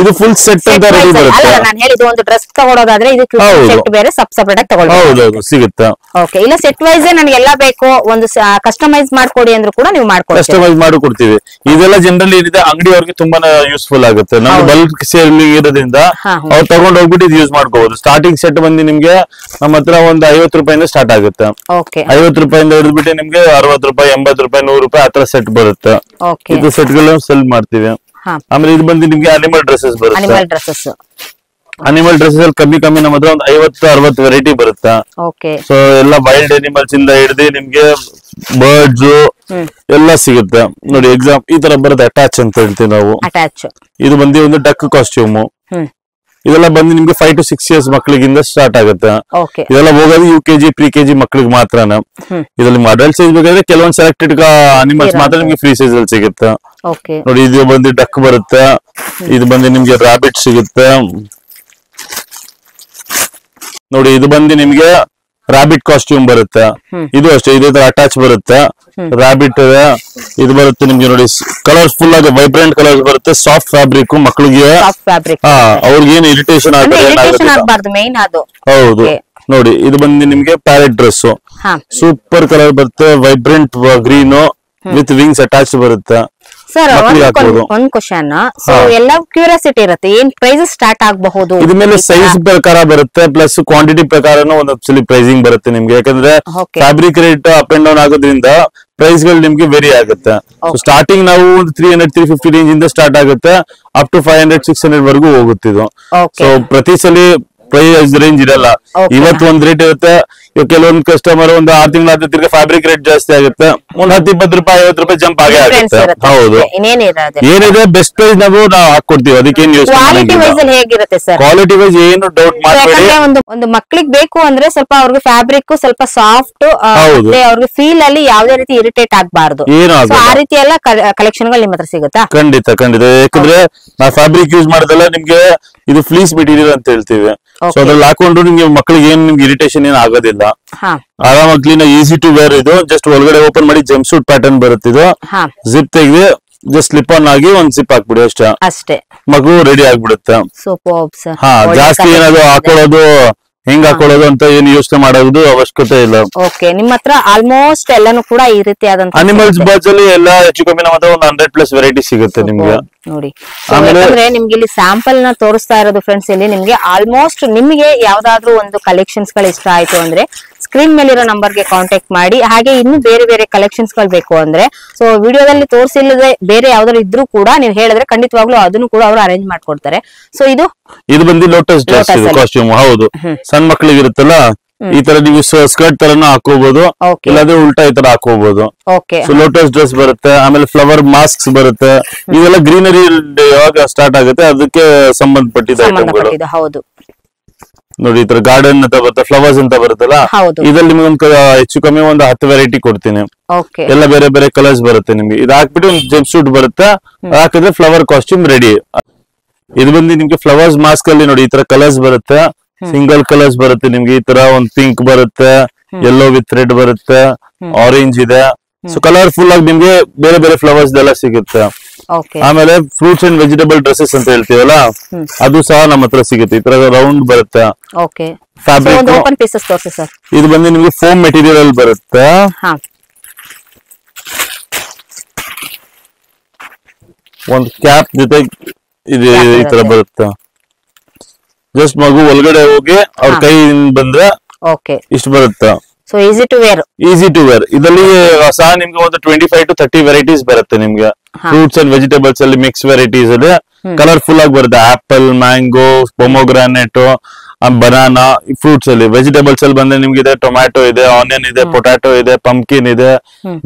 ಇದು ಫುಲ್ ಸೆಟ್ ಅಂತ ರೆಡಿ ಬರುತ್ತೆ. ನಾನು ಹೇಳಿದ್ದು ಒಂದು ಡ್ರೆಸ್ ತಗೊಳ್ಳೋದಾದ್ರೆ ಇದು ಸೆಟ್ ಬೇರೆ ಸೆಪರೇಟ್ ಆಗಿ ತಗೊಳ್ಬಹುದು. ಹೌದು, ಸಿಗುತ್ತೆ. ಓಕೆ, ಇಲ್ಲ ಸೆಟ್ ವೈಸ್ ನನಗೆ ಎಲ್ಲ ಬೇಕು, ಒಂದು ಕಸ್ಟಮೈಸ್ ಮಾಡ್ಕೊಡಿ ಅಂದ್ರೂ ಕೂಡ ನೀವು ಮಾಡ್ಕೊಡ್ತೀವಿ. ಕಸ್ಟಮೈಸ್ ಮಾಡಿ ಕೊಡ್ತೀವಿ. ಇದೆಲ್ಲ ಜನರಲಿ ಏನಿದೆ ಅಂಗಡಿಯವ್ರಿಗೆ ತುಂಬಾನೇ ಯೂಸ್ಫುಲ್ ಆಗುತ್ತೆ. ನಮ್ಗೆ ಬಲ್ಕ್ ಸೇಲ್ ಇರೋದ್ರಿಂದ ಅವ್ರು ತಗೊಂಡ್ ಹೋಗ್ಬಿಟ್ಟು ಇದು ಯೂಸ್ ಮಾಡ್ಕೋಬಹುದು. ಸ್ಟಾರ್ಟಿಂಗ್ ಸೆಟ್ ಬಂದು ನಿಮ್ಗೆ ನಮ್ಮ ಹತ್ರ ಒಂದು 50 ರೂಪಾಯಿಂದ ಸ್ಟಾರ್ಟ್ ಆಗುತ್ತೆ. 50 ರೂಪಾಯಿಂದ ಹಿಡಿದ್ಬಿಟ್ಟು ನಿಮ್ಗೆ 60 ರೂಪಾಯಿ, 80 ರೂಪಾಯಿ, 100 ರೂಪಾಯಿ ಆತರ ಸೆಟ್ ಬರುತ್ತೆ. ಇದು ಸೆಟ್ ಗಳನ್ನ ಸೆಲ್ ಮಾಡ್ತೀವಿ. ಆಮೇಲೆ ಇದು ಬಂದು ನಿಮ್ಗೆ ಅನಿಮಲ್ ಡ್ರೆಸ್ಸಸ್ ಬರುತ್ತೆ. ಅನಿಮಲ್ ಡ್ರೆಸ್ಸಸ್ ಅಲ್ಲಿ ಕಮ್ಮಿ ನಮ್ಮ ಹತ್ರ ಒಂದು 50-60 ವೆರೈಟಿ ಬರುತ್ತೆ. ಸೊ ಎಲ್ಲ ವೈಲ್ಡ್ ಅನಿಮಲ್ಸ್ ಇಂದ ಹಿಡಿದು ನಿಮ್ಗೆ ಬರ್ಡ್ಸ್ ಎಲ್ಲ ಸಿಗುತ್ತೆ ನೋಡಿ. ಎಕ್ಸಾಮ್ ಈ ತರ ಬರುತ್ತೆ, ಅಟ್ಯಾಚ್ ಅಂತ ಹೇಳ್ತೀವಿ ನಾವು. ಇದು ಬಂದು ಒಂದು ಡಕ್ ಕಾಸ್ಟ್ಯೂಮ್. ಇದೆಲ್ಲ ಬಂದು ನಿಮ್ಗೆ 5 to 6 years ಮಕ್ಕಳಿಗಿಂದ ಸ್ಟಾರ್ಟ್ ಆಗುತ್ತೆ. ಇದೆಲ್ಲ ಹೋಗೋದು UKG pre-KG ಮಕ್ಕಳಿಗೆ ಮಾತ್ರನ. ಇದ್ರಲ್ಲಿ ಅಡಲ್ಟ್ ಸೈಜ್ ಬೇಕಾದ್ರೆ ಕೆಲವೊಂದು ಸೆಲೆಕ್ಟೆಡ್ ಅನಿಮಲ್ಸ್ ಮಾತ್ರ ನಿಮ್ಗೆ ಫ್ರೀ ಸೈಜ್ ಅಲ್ಲಿ ಸಿಗುತ್ತೆ ನೋಡಿ. ಇದು ಬಂದು ಡಕ್ ಬರುತ್ತೆ, ಇದು ಬಂದು ನಿಮ್ಗೆ ರಾಬಿಟ್ ಸಿಗುತ್ತೆ ನೋಡಿ. ಇದು ಬಂದು ನಿಮ್ಗೆ ರಾಬಿಟ್ ಕಾಸ್ಟ್ಯೂಮ್ ಬರುತ್ತೆ. ಇದು ಅಷ್ಟೇ, ಇದೇ ತರ ಅಟ್ಯಾಚ್ ಬರುತ್ತೆ. ರಾಬಿಟ್ ಇದೆ, ಇದು ಬರುತ್ತೆ ನಿಮ್ಗೆ ನೋಡಿ ಕಲರ್ಫುಲ್ ಆಗಿ ವೈಬ್ರೆಂಟ್ ಕಲರ್ಸ್ ಬರುತ್ತೆ, ಸಾಫ್ಟ್ ಫ್ಯಾಬ್ರಿಕ್ ಮಕ್ಕಳಿಗೆ ಅವ್ರಿಗೆ ಏನು ಇರಿಟೇಷನ್ ಆಗಬಾರ್ದು ಮೇನ್ ಅದು. ಹೌದು ನೋಡಿ ಇದು ಬಂದು ನಿಮ್ಗೆ ಪ್ಯಾರೆಟ್ ಡ್ರೆಸ್ ಸೂಪರ್ ಕಲರ್ ಬರುತ್ತೆ, vibrant green with wings attach ಬರುತ್ತೆ. ಸರ್ ಒಂದ್ ಕ್ವಶನ್, ಸೊ ಎಲ್ಲ ಕ್ಯೂರಿಯಾಸಿಟಿ ಇರುತ್ತೆ, ಏನ್ ಪ್ರೈಸಸ್ ಸ್ಟಾರ್ಟ್ ಆಗಬಹುದು? ಇದ್ರ ಮೇಲೆ ಸೈಜ್ ಪ್ರಕಾರ ಬರುತ್ತೆ, ಪ್ಲಸ್ ಕ್ವಾಂಟಿಟಿ ಪ್ರಕಾರನೂ ಒಂದೊಂದ್ಸಲಿ ಪ್ರೈಸಿಂಗ್ ಬರುತ್ತೆ ನಿಮ್ಗೆ, ಯಾಕಂದ್ರೆ fabric rate up and down ಆಗೋದ್ರಿಂದ ಪ್ರೈಸ್ ಗಳು ನಿಮ್ಗೆ ವೇರಿ ಆಗುತ್ತೆ. ಸ್ಟಾರ್ಟಿಂಗ್ ನಾವು 300-350 ರೇಂಜ್ ಇಂದ ಸ್ಟಾರ್ಟ್ ಆಗುತ್ತೆ, ಅಪ್ ಟು 500-600 ವರ್ಗೂ ಹೋಗುತ್ತೆ ಇದು. ಸೊ ಪ್ರತಿ ಸಲ ಪ್ರೈಸ್ ರೇಂಜ್ ಇರಲ್ಲ, ಇವತ್ತು ಒಂದ್ ರೇಟ್ ಇರುತ್ತೆ, ಕೆಲವೊಂದು ಕಸ್ಟಮರ್ ಒಂದು 6 ತಿಂಗಳಾದ ತಿರ್ಗಿ ಫ್ಯಾಬ್ರಿಕ್ ರೇಟ್ ಜಾಸ್ತಿ ಆಗುತ್ತೆ, ಒಂದ್ 10-20 ರೂಪಾಯಿ 50 ರೂಪಾಯಿ ಜಂಪ್ ಆಗೇ ಆಗುತ್ತೆ. ಹೌದು, ಏನಿದೆ ಬೆಸ್ಟ್ ಪ್ರೈಸ್ ನಾವು ಹಾಕೊಡ್ತೀವಿ, ಅದಕ್ಕೇನು ಕ್ವಾಲಿಟಿ ವೈಸ್ ಏನು ಡೌಟ್ ಮಾಡಬೇಡಿ. ಒಂದು ಮಕ್ಳಿಗೆ ಬೇಕು ಅಂದ್ರೆ ಸ್ವಲ್ಪ ಅವ್ರಿಗೆ ಫ್ಯಾಬ್ರಿಕ್ ಸ್ವಲ್ಪ ಸಾಫ್ಟ್, ಅವ್ರಿಗೆ ಫೀಲ್ ಅಲ್ಲಿ ಯಾವ್ದೇ ರೀತಿ ಇರಿಟೇಟ್ ಆಗಬಾರ್ದು, ಆ ರೀತಿ ಎಲ್ಲ ಕಲೆಕ್ಷನ್ ಗಳು ನಿಮ್ಮ ಹತ್ರ ಸಿಗುತ್ತಾ? ಖಂಡಿತ ಖಂಡಿತ, ಯಾಕಂದ್ರೆ ನಾವು ಫ್ಯಾಬ್ರಿಕ್ ಯೂಸ್ ಮಾಡೋದಲ್ಲ, ನಿಮ್ಗೆ ಇದು ಫ್ಲೀಸ್ ಮೆಟೀರಿಯಲ್ ಅಂತ ಹೇಳ್ತೀವಿ. ಸೊ ಅದ್ರಲ್ಲಿ ಹಾಕೊಂಡು ನಿಮ್ಗೆ ಮಕ್ಕಳಿಗೆ ಏನ್ ನಿಮ್ಗೆ ಇರಿಟೇಷನ್ ಏನ್ ಆಗೋದಿಲ್ಲ, ಆರಾಮಾಗಿ ಕ್ಲೀನ್ ಆಗಿ ಈಸಿ ಟು ವೇರ್. ಇದು ಜಸ್ಟ್ ಒಳಗಡೆ ಓಪನ್ ಮಾಡಿ ಜಂಪ್ ಸೂಟ್ ಪ್ಯಾಟರ್ನ್ ಬರುತ್ತೆ, ಇದು ಜಿಪ್ ತೆಗೆದು ಜಸ್ಟ್ ಸ್ಲಿಪ್ ಆನ್ ಆಗಿ ಒಂದ್ ಜಿಪ್ ಹಾಕ್ಬಿಡಿ ಅಷ್ಟೇ, ಮಗು ರೆಡಿ ಆಗ್ಬಿಡುತ್ತೆ. ಜಾಸ್ತಿ ಏನಾದ್ರು ಹಾಕೊಳ್ಳೋದು ಹೆಂಗ್ ಹಾಕೊಳ್ಳೋದು ಅಂತ ಏನು ಯೋಚನೆ ಮಾಡೋದು ಅವಶ್ಯಕತೆ ಇಲ್ಲ. ಓಕೆ, ನಿಮ್ಮ ಹತ್ರ ಆಲ್ಮೋಸ್ಟ್ ಎಲ್ಲಾನು ಕೂಡ ಈ ರೀತಿಯಾದಂತ ಅನಿಮಲ್ಸ್ ಬರ್ಡ್ಸ್ ಅಲ್ಲಿ ಎಲ್ಲ ಹೆಚ್ಚು ಕಮ್ಮಿ ನಮ್ಮ ಹತ್ರ ಒಂದು 100+ ವೆರೈಟಿ ಸಿಗುತ್ತೆ ನಿಮ್ಗೆ. ನೋಡಿ, ಯಾಕಂದ್ರೆ ನಿಮ್ಗೆ ಇಲ್ಲಿ ಸ್ಯಾಂಪಲ್ ನ ತೋರಿಸ್ತಾ ಇರೋದು ಫ್ರೆಂಡ್ಸ್, ಇಲ್ಲಿ ನಿಮ್ಗೆ ಆಲ್ಮೋಸ್ಟ್ ನಿಮ್ಗೆ ಯಾವ್ದಾದ್ರು ಒಂದು ಕಲೆಕ್ಷನ್ಸ್ ಗಳು ಇಷ್ಟ ಆಯ್ತು ಅಂದ್ರೆ ಸ್ಕ್ರೀನ್ ಮೇಲಿರೋ ನಂಬರ್ ಗೆ ಕಾಂಟ್ಯಾಕ್ಟ್ ಮಾಡಿ. ಹಾಗೆ ಇನ್ನು ಬೇರೆ ಬೇರೆ ಕಲೆಕ್ಷನ್ಸ್ ಗಳು ಬೇಕು ಅಂದ್ರೆ ಸೊ ವಿಡಿಯೋದಲ್ಲಿ ತೋರಿಸಿಲ್ಲದೆ ಬೇರೆ ಯಾವ್ದಾದ್ರು ಇದ್ರೂ ಕೂಡ ನೀವು ಹೇಳಿದ್ರೆ ಖಂಡಿತವಾಗ್ಲೂ ಅದನ್ನು ಕೂಡ ಅವರು ಅರೇಂಜ್ ಮಾಡ್ಕೊಡ್ತಾರೆ. ಸೊ ಇದು ಬಂದು ಲೋಟಸ್ ಡ್ರೆಸ್ ಕಾಸ್ಟ್ಯೂಮ್. ಹೌದು, ಸಣ್ಣ ಮಕ್ಳಿಗೆ ಇರುತ್ತಲ್ಲ, ಈ ತರ ನೀವು ಸ್ಕರ್ಟ್ ತರನ ಹಾಕೋಬಹುದು, ಇಲ್ಲಾಂದ್ರೆ ಉಲ್ಟಾ ಈ ತರ ಹಾಕೋಬಹುದು. ಸೊ ಲೋಟಸ್ ಡ್ರೆಸ್ ಬರುತ್ತೆ, ಆಮೇಲೆ ಫ್ಲವರ್ ಮಾಸ್ಕ್ಸ್ ಬರುತ್ತೆ. ಇವೆಲ್ಲ ಗ್ರೀನರಿ ಯಾವಾಗ ಸ್ಟಾರ್ಟ್ ಆಗುತ್ತೆ ಅದಕ್ಕೆ ಸಂಬಂಧಪಟ್ಟಿದ ಐಟಮ್ಗಳು. ಹೌದು ನೋಡಿ, ಈ ತರ ಗಾರ್ಡನ್ ಅಂತ ಬರುತ್ತೆ, ಫ್ಲವರ್ಸ್ ಅಂತ ಬರುತ್ತಲ್ಲ, ಇದ್ರಲ್ಲಿ ನಿಮ್ಗೆ ಒಂದು ಹೆಚ್ಚು ಕಮ್ಮಿ ಒಂದು 10 ವೆರೈಟಿ ಕೊಡ್ತೀನಿ. ಎಲ್ಲ ಬೇರೆ ಬೇರೆ ಕಲರ್ಸ್ ಬರುತ್ತೆ ನಿಮ್ಗೆ. ಇದು ಹಾಕ್ಬಿಟ್ಟು ಒಂದು ಜಂಪ್ ಸೂಟ್ ಬರುತ್ತೆ, ಹಾಕಿದ್ರೆ ಫ್ಲವರ್ ಕಾಸ್ಟ್ಯೂಮ್ ರೆಡಿ. ಇದು ಬಂದು ನಿಮ್ಗೆ ಫ್ಲವರ್ಸ್ ಮಾಸ್ಕ್ ಅಲ್ಲಿ ನೋಡಿ ಈ ತರ ಕಲರ್ಸ್ ಬರುತ್ತೆ, ಸಿಂಗಲ್ ಕಲರ್ಸ್ ಬರುತ್ತೆ ನಿಮ್ಗೆ. ಈ ತರ ಒಂದು ಪಿಂಕ್ ಬರುತ್ತೆ, ಯೆಲ್ಲೋ ವಿತ್ ರೆಡ್ ಬರುತ್ತೆ, ಆರೆಂಜ್ ಇದೆ. ಸೊ ಕಲರ್ಫುಲ್ ಆಗಿ ನಿಮ್ಗೆ ಬೇರೆ ಬೇರೆ ಫ್ಲವರ್ಸ್ ಎಲ್ಲ ಸಿಗುತ್ತೆ. ಆಮೇಲೆ ಫ್ರೂಟ್ಸ್ ಅಂಡ್ ವೆಜಿಟೇಬಲ್ ಡ್ರೆಸ್ಸಸ್ ಅಂತ ಹೇಳ್ತೀವಲ್ಲ, ಅದು ಸಹ ನಮ್ಮ ಹತ್ರ ಸಿಗುತ್ತೆ. ಈ ತರ ರೌಂಡ್ ಬರುತ್ತೆ ಫ್ಯಾಬ್ರಿಕ್. ಇದು ಬಂದು ನಿಮ್ಗೆ ಫೋಮ್ ಮೆಟೀರಿಯಲ್ ಅಲ್ಲಿ ಬರುತ್ತೆ. ಒಂದು ಕ್ಯಾಪ್ ಜೊತೆ ಇದು ಈ ತರ ಬರುತ್ತೆ. ಜಸ್ಟ್ ಮಗು ಒಳಗಡೆ ಹೋಗಿ ಅವ್ರ ಕೈ ಬಂದ್ರೆ ಇಷ್ಟು ಬರುತ್ತೆ. So easy to wear. ಇದರಲ್ಲಿ ಸಹ ನಿಮ್ಗೆ ಒಂದು 25-30 ವೆರೈಟೀಸ್ ಬರುತ್ತೆ ನಿಮ್ಗೆ. ಫ್ರೂಟ್ಸ್ ಅಂಡ್ ವೆಜಿಟೇಬಲ್ಸ್ ಅಲ್ಲಿ ಮಿಕ್ಸ್ ವೆರೈಟೀಸ್ ಇದೆ, ಕಲರ್ಫುಲ್ ಆಗಿ ಬರುತ್ತೆ. Apple, mango, pomegranate, banana. Fruits ಅಲ್ಲಿ ವೆಜಿಟೇಬಲ್ಸ್ ಅಲ್ಲಿ ಬಂದ್ರೆ ನಿಮ್ಗೆ ಇದೆ ಟೊಮ್ಯಾಟೊ ಇದೆ, ಆನಿಯನ್ ಇದೆ, ಪೊಟ್ಯಾಟೊ ಇದೆ, ಪಂಪ್ಕಿನ್ ಇದೆ,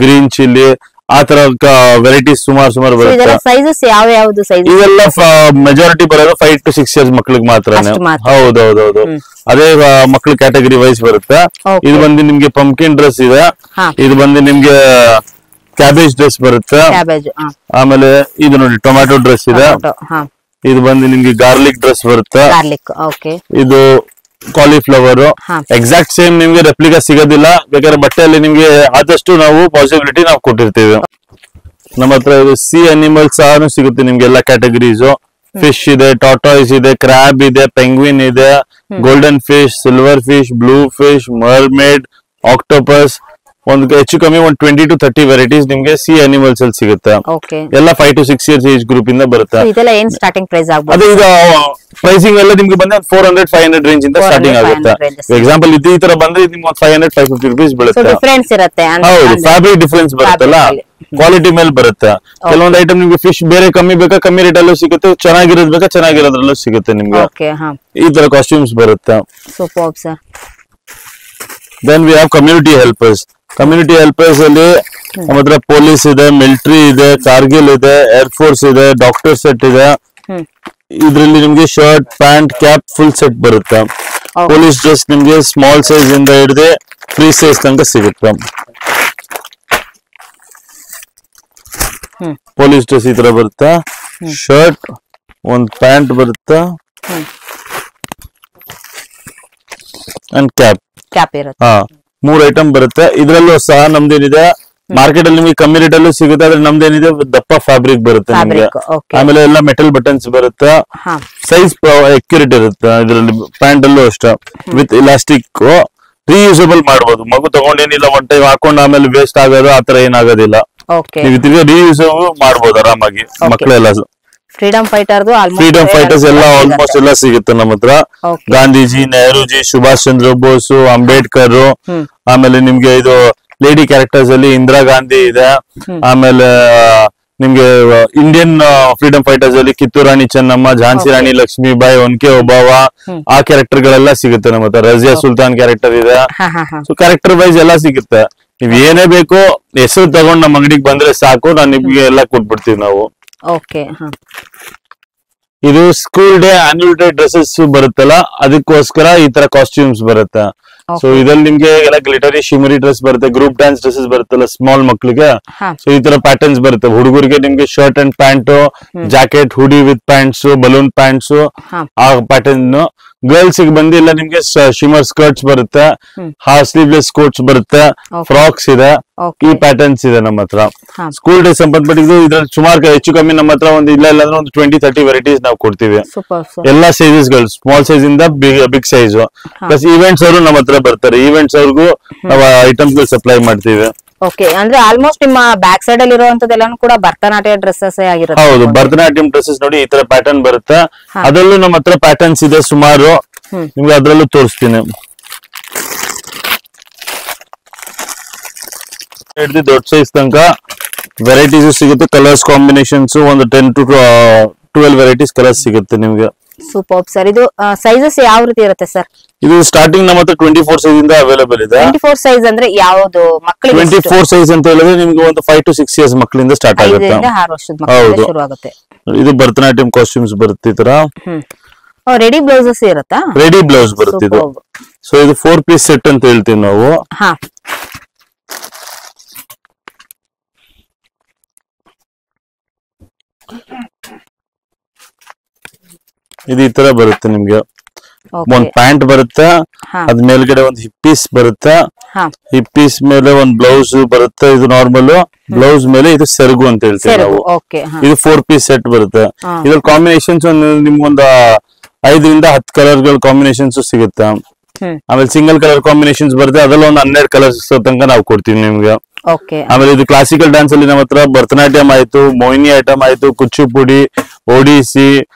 ಗ್ರೀನ್ ಚಿಲ್ಲಿ, ಆ ತರ ವೆರೈಟೀಸ್ ಸುಮಾರು ಬರುತ್ತೆ. ಇವೆಲ್ಲ ಮೆಜಾರಿಟಿ ಬರೋದು 5 to 6 years ಮಕ್ಳಿಗೆ ಮಾತ್ರ. ಹೌದೌದೌದು, ಅದೇ ಮಕ್ಳು ಕ್ಯಾಟಗರಿ ವೈಸ್ ಬರುತ್ತೆ. ಇದು ಬಂದು ನಿಮ್ಗೆ ಪಂಪ್ಕಿನ್ ಡ್ರೆಸ್ ಇದೆ, ಇದು ಬಂದು ನಿಮ್ಗೆ ಕ್ಯಾಬೇಜ್ ಡ್ರೆಸ್ ಬರುತ್ತೆ, ಆಮೇಲೆ ಇದು ನೋಡಿ ಟೊಮ್ಯಾಟೊ ಡ್ರೆಸ್ ಇದೆ, ಇದು ಬಂದು ನಿಮ್ಗೆ ಗಾರ್ಲಿಕ್ ಡ್ರೆಸ್ ಬರುತ್ತೆ, ಇದು ಕಾಲಿಫ್ಲವರ್. ಎಕ್ಸಾಕ್ಟ್ ಸೇಮ್ ನಿಮ್ಗೆ ರೆಪ್ಲಿಕಾ ಸಿಗೋದಿಲ್ಲ, ಬೇಕಾದ್ರೆ ಬಟ್ಟೆಯಲ್ಲಿ ನಿಮ್ಗೆ ಆದಷ್ಟು ನಾವು ಪಾಸಿಬಿಲಿಟಿ ನಾವು ಕೊಟ್ಟಿರ್ತೀವಿ. ನಮ್ಮ ಹತ್ರ ಸಿ ಅನಿಮಲ್ಸ್ ಸಹ ಸಿಗುತ್ತೆ ನಿಮ್ಗೆ ಎಲ್ಲ ಕ್ಯಾಟಗರೀಸ್. ಫಿಶ್ ಇದೆ, ಟಾಟಾಯ್ಸ್ ಇದೆ, ಕ್ರಾಬ್ ಇದೆ, ಪೆಂಗ್ವಿನ್ ಇದೆ, golden fish, silver fish, blue fish, mermaid, octopus. ಒಂದು ಹೆಚ್ಚು ಕಮ್ಮಿ ಒಂದು 20-30 ವೆರೈಟೀಸ್ ನಿಮ್ಗೆ ಸಿ ಅನಿಮಲ್ಸ್ ಅಲ್ಲಿ ಸಿಗುತ್ತೆ. ಎಲ್ಲ 5 to 6 years ಏಜ್ ಗ್ರೂಪ್ ಇಂದ ಬರುತ್ತೆ. ಅದೇ ಈಗ ಪ್ರೈಸಿಂಗ್ ಎಲ್ಲ ನಿಮ್ಗೆ ಬಂದ್ರೆ 400-500 ರೇಂಜ್ ಇಂದ ಸ್ಟಾರ್ಟಿಂಗ್ ಆಗುತ್ತೆ. ಎಕ್ಸಾಂಪಲ್ ಈ ತರ ಬಂದ್ರೆ ನಿಮ್ಗೆ 500-550 rupees ಬೀಳುತ್ತೆ. ಹೌದು, ಫ್ಯಾಬ್ರಿಕ್ ಡಿಫರೆನ್ಸ್ ಬರುತ್ತಲ್ಲ, ಕ್ವಾಲಿಟಿ ಮೇಲೆ ಬರುತ್ತೆ. ಕೆಲವೊಂದು ಐಟಮ್ ನಿಮ್ಗೆ ಫಿಶ್ ಬೇರೆ ಕಮ್ಮಿ ಬೇಕಾ ಕಮ್ಮಿ ರೇಟ್ ಅಲ್ಲೂ ಸಿಗುತ್ತೆ, ಚೆನ್ನಾಗಿರೋದ್ ಬೇಕಾ ಚೆನ್ನಾಗಿರೋದ್ರಲ್ಲೂ ಸಿಗುತ್ತೆ ನಿಮ್ಗೆ. ಈ ತರ ಕಾಸ್ಟ್ಯೂಮ್ಸ್ ಬರುತ್ತೆ. Then we have community helpers. Community helpers ಅಲ್ಲಿ ನಮ್ಮ ಹತ್ರ ಪೊಲೀಸ್ ಇದೆ, ಮಿಲಿಟರಿ ಇದೆ, ಕಾರ್ಗಿಲ್ ಇದೆ, ಏರ್ ಫೋರ್ಸ್ ಇದೆ, ಡಾಕ್ಟರ್ ಸೆಟ್ ಇದೆ. ಇದ್ರಲ್ಲಿ ನಿಮ್ಗೆ shirt, pant, cap full set ಬರುತ್ತೆ. ಪೊಲೀಸ್ ಡ್ರೆಸ್ ನಿಮ್ಗೆ ಸ್ಮಾಲ್ ಸೈಜ್ ಇಂದ ಹಿಡಿದು ಫ್ರೀ ಸೈಜ್ ತನಕ ಸಿಗುತ್ತೆ. ಪೊಲೀಸ್ ಡ್ರೆಸ್ ಈ ತರ ಬರುತ್ತೆ, ಶರ್ಟ್, ಒಂದ್ ಪ್ಯಾಂಟ್ ಬರುತ್ತೆ ಅಂಡ್ ಕ್ಯಾಪ್. 3 ಐಟಮ್ ಬರುತ್ತೆ. ಇದ್ರಲ್ಲೂ ಸಹ ನಮ್ದೇನಿದೆ ಮಾರ್ಕೆಟ್ ಅಲ್ಲಿ ನಿಮಗೆ ಕಮ್ಮಿ ರೇಟ್ ಅಲ್ಲೂ ಸಿಗುತ್ತೆ, ಆದ್ರೆ ನಮ್ದೇನಿದೆ ದಪ್ಪ ಫ್ಯಾಬ್ರಿಕ್ ಬರುತ್ತೆ ನಿಮ್ಗೆ. ಆಮೇಲೆ ಎಲ್ಲ ಮೆಟಲ್ ಬಟನ್ಸ್ ಬರುತ್ತೆ, ಸೈಜ್ ಅಕ್ಯುರೇಟ್ ಇರುತ್ತೆ. ಇದರಲ್ಲಿ ಪ್ಯಾಂಟ್ ಅಲ್ಲೂ ಅಷ್ಟೇ ವಿತ್ ಇಲಾಸ್ಟಿಕ್, ರೀಯೂಸಬಲ್ ಮಾಡ್ಬೋದು. ಮಗು ತಗೊಂಡೇನಿಲ್ಲ ಒನ್ ಟೈಮ್ ಹಾಕೊಂಡು ಆಮೇಲೆ ವೇಸ್ಟ್ ಆಗೋದು ಆತರ ಏನಾಗೋದಿಲ್ಲ. ನೀವು ರೀಯೂಸ್ ಮಾಡ್ಬೋದು ಆರಾಮಾಗಿ. ಮಕ್ಕಳೆಲ್ಲ ಫ್ರೀಡಮ್ ಫೈಟರ್ಸ್ ಎಲ್ಲ ಆಲ್ಮೋಸ್ಟ್ ಎಲ್ಲ ಸಿಗುತ್ತೆ ನಮ್ಮ ಹತ್ರ. ಗಾಂಧೀಜಿ, ನೆಹರೂಜಿ, ಸುಭಾಷ್ ಚಂದ್ರ ಬೋಸ್, ಅಂಬೇಡ್ಕರ್, ಆಮೇಲೆ ನಿಮ್ಗೆ ಇದು ಲೇಡಿ ಕ್ಯಾರೆಕ್ಟರ್ಸ್ ಅಲ್ಲಿ ಇಂದಿರಾ ಗಾಂಧಿ ಇದೆ. ಆಮೇಲೆ ನಿಮ್ಗೆ ಇಂಡಿಯನ್ ಫ್ರೀಡಮ್ ಫೈಟರ್ಸ್ ಅಲ್ಲಿ ಕಿತ್ತೂರು ರಾಣಿ ಚೆನ್ನಮ್ಮ, ಝಾನ್ಸಿ ರಾಣಿ ಲಕ್ಷ್ಮೀಬಾಯಿ, ಒನ್ಕೆ ಒಬ್ಬವ, ಆ ಕ್ಯಾರೆಕ್ಟರ್ ಗಳೆಲ್ಲ ಸಿಗುತ್ತೆ ನಮ್ಮ ಹತ್ರ. ರಜಿಯಾ ಸುಲ್ತಾನ್ ಕ್ಯಾರೆಕ್ಟರ್ ಇದೆ. ಸೊ ಕ್ಯಾರೆಕ್ಟರ್ ವೈಸ್ ಎಲ್ಲ ಸಿಗುತ್ತೆ. ನೀವ್ ಏನೇ ಬೇಕು ಹೆಸರು ತಗೊಂಡ್ ನಮ್ಮ ಅಂಗಡಿಗೆ ಬಂದ್ರೆ ಸಾಕು, ನಾನು ನಿಮ್ಗೆ ಎಲ್ಲ ಕೊಟ್ಬಿಡ್ತೀವಿ ನಾವು. ಇದು school day annual day dresses ಬರುತ್ತಲ್ಲ, ಅದಕ್ಕೋಸ್ಕರ ಈ ತರ ಕಾಸ್ಟ್ಯೂಮ್ಸ್ ಬರುತ್ತೆ. ಸೊ ಇದ್ರಲ್ಲಿ ನಿಮ್ಗೆ ಎಲ್ಲ ಗ್ಲಿಟರಿ ಶಿಮರಿ ಡ್ರೆಸ್ ಬರುತ್ತೆ, ಗ್ರೂಪ್ ಡ್ಯಾನ್ಸ್ ಡ್ರೆಸ್ಸಸ್ ಬರುತ್ತಲ್ಲ ಸ್ಮಾಲ್ ಮಕ್ಳಿಗೆ. ಸೊ ಈ ತರ ಪ್ಯಾಟರ್ನ್ಸ್ ಬರುತ್ತೆ. ಹುಡುಗರಿಗೆ ನಿಮ್ಗೆ ಶರ್ಟ್ ಅಂಡ್ ಪ್ಯಾಂಟ್, ಜಾಕೆಟ್, ಹುಡಿ ವಿತ್ ಪ್ಯಾಂಟ್ಸ್, ಬಲೂನ್ ಪ್ಯಾಂಟ್ಸ್, ಆ ಪ್ಯಾಟರ್ನ್. ಗರ್ಲ್ಸ್ ಗೆ ಬಂದು ಇಲ್ಲ ನಿಮ್ಗೆ ಶಿಮರ್ ಸ್ಕರ್ಟ್ಸ್ ಬರುತ್ತೆ, ಸ್ಲೀವ್ಲೆಸ್ ಕೋಟ್ಸ್ ಬರುತ್ತೆ, ಫ್ರಾಕ್ಸ್ ಇದೆ, ಈ ಪ್ಯಾಟರ್ನ್ಸ್ ಇದೆ ನಮ್ಮ ಹತ್ರ. ಸ್ಕೂಲ್ ಡೇ ಸಂಬಂಧಪಟ್ಟಿದ್ದು ಇದ್ರಲ್ಲಿ ಸುಮಾರು ಹೆಚ್ಚು ಕಮ್ಮಿ ನಮ್ಮ ಹತ್ರ ಒಂದು ಇಲ್ಲ ಅಂದ್ರೆ ಒಂದು 20-30 ವೆರೈಟೀಸ್ ನಾವು ಕೊಡ್ತೀವಿ. ಎಲ್ಲಾ ಸೈಜಸ್ ಗಳು, ಸ್ಮಾಲ್ ಸೈಜ್ ಇಂದ ಬಿಗ್ ಸೈಜ್. ಪ್ಲಸ್ ಈವೆಂಟ್ಸ್ ಅವರು ನಮ್ಮ ಹತ್ರ ಬರ್ತಾರೆ, ಈವೆಂಟ್ಸ್ ಅವ್ರಿಗೂ ನಾವು ಐಟಮ್ಸ್ ಗಳು ಸಪ್ಲೈ ಮಾಡ್ತೀವಿ. ಅಂದ್ರೆ ಆಲ್ಮೋಸ್ಟ್ ನಿಮ್ಮ ಬ್ಯಾಕ್ ಸೈಡ್ ಅಲ್ಲಿ ಇರುವಂತದ್ದೆಲ್ಲಾನು ಕೂಡ ಭರತನಾಟ್ಯ ಡ್ರೆಸ್ಸಸ್ ಆಗಿರುತ್ತೆ. ಹೌದು, ಭರತನಾಟ್ಯಂ ಡ್ರೆಸ್ಸಸ್ ನೋಡಿ ಈ ತರ ಪ್ಯಾಟರ್ನ್ ಬರುತ್ತೆ. ಅದರಲ್ಲೂ ನಮ್ಮ ಹತ್ರ ಪ್ಯಾಟರ್ನ್ಸ್ ಇದೆ ಸುಮಾರು, ನಿಮ್ಗೆ ಅದ್ರಲ್ಲೂ ತೋರಿಸ್ತೀನಿ. ದೊಡ್ಡ ಸೈಜ್ ತನಕ ವೆರೈಟೀಸ್ ಸಿಗುತ್ತೆ. ಕಲರ್ಸ್ ಕಾಂಬಿನೇಷನ್ಸ್ ಒಂದು 10 to 12 ವೆರೈಟೀಸ್ ಕಲರ್ಸ್ ಸಿಗುತ್ತೆ ನಿಮ್ಗೆ. Super sir. ಇದು ಸೈಜಸ್ ಯಾವ ರೀತಿ ಇರುತ್ತೆ ಸರ್? ಇದು ಸ್ಟಾರ್ಟಿಂಗ್ ನಮ್ಮ ಹತ್ರ 24 ಸೈಜ್ ಇಂದ ಅವೈಲೇಬಲ್ ಇದೆ. 24 ಸೈಜ್ ಅಂದ್ರೆ ಯಾವುದು ಮಕ್ಕಳಿಗೆ? 24 ಸೈಜ್ ಅಂತ ಹೇಳಿದ್ರೆ ನಿಮ್ಗೆ ಒಂದು 5 to 6 ಇಯರ್ಸ್ ಮಕ್ಕಳಿಂದ ಸ್ಟಾರ್ಟ್ ಆಗುತ್ತೆ. 6 ವರ್ಷದ ಮಕ್ಕಳಿಂದ ಶುರು ಆಗುತ್ತೆ. ಇದು ಭರತನಾಟ್ಯಂ ಕಾಸ್ಟ್ಯೂಮ್ಸ್ ಬರುತ್ತೆ ಈ ತರ. ರೆಡಿ ಬ್ಲೌಸಸ್ ಇರುತ್ತಾ? ರೆಡಿ ಬ್ಲೌಸ್ ಬರುತ್ತೆ ಇದು. ಸೊ ಇದು 4 ಪೀಸ್ ಸೆಟ್ ಅಂತ ಹೇಳ್ತೀವಿ ನಾವು. ಇದು ಈ ತರ ಬರುತ್ತೆ ನಿಮ್ಗೆ. ಒಂದ್ ಪ್ಯಾಂಟ್ ಬರುತ್ತೆ, ಅದ್ ಮೇಲ್ಗಡೆ ಒಂದ್ ಹಿಪ್ ಪೀಸ್ ಬರುತ್ತೆ, ಹಿಪ್ ಪೀಸ್ ಮೇಲೆ ಒಂದ್ ಬ್ಲೌಸ್ ಬರುತ್ತೆ. ಇದು ನಾರ್ಮಲ್ ಬ್ಲೌಸ್ ಮೇಲೆ ಇದು ಸೆರಗು ಅಂತ ಹೇಳ್ತೀವಿ ನಾವು. ಇದು 4 ಪೀಸ್ ಸೆಟ್ ಬರುತ್ತೆ. ಇದ್ರಲ್ಲಿ ಕಾಂಬಿನೇಷನ್ಸ್ ನಿಮ್ಗೊಂದು 5 ರಿಂದ 10 ಕಲರ್ ಗಳ ಕಾಂಬಿನೇಷನ್ಸ್ ಸಿಗುತ್ತೆ. ಆಮೇಲೆ ಸಿಂಗಲ್ ಕಲರ್ ಕಾಂಬಿನೇಷನ್ಸ್ ಬರುತ್ತೆ, ಅದ್ರಲ್ಲಿ ಒಂದು 12 ಕಲರ್ಸ್ ತನಕ ನಾವು ಕೊಡ್ತೀವಿ ನಿಮ್ಗೆ. ಆಮೇಲೆ ಇದು ಕ್ಲಾಸಿಕಲ್ ಡ್ಯಾನ್ಸ್ ಅಲ್ಲಿ ನಮ್ಮ ಹತ್ರ ಭರತನಾಟ್ಯಂ ಆಯ್ತು, ಮೋಹಿನಿ ಐಟಮ್ ಆಯ್ತು, ಕುಚ್ಚುಪುಡಿ, ಒಡಿಸಿ,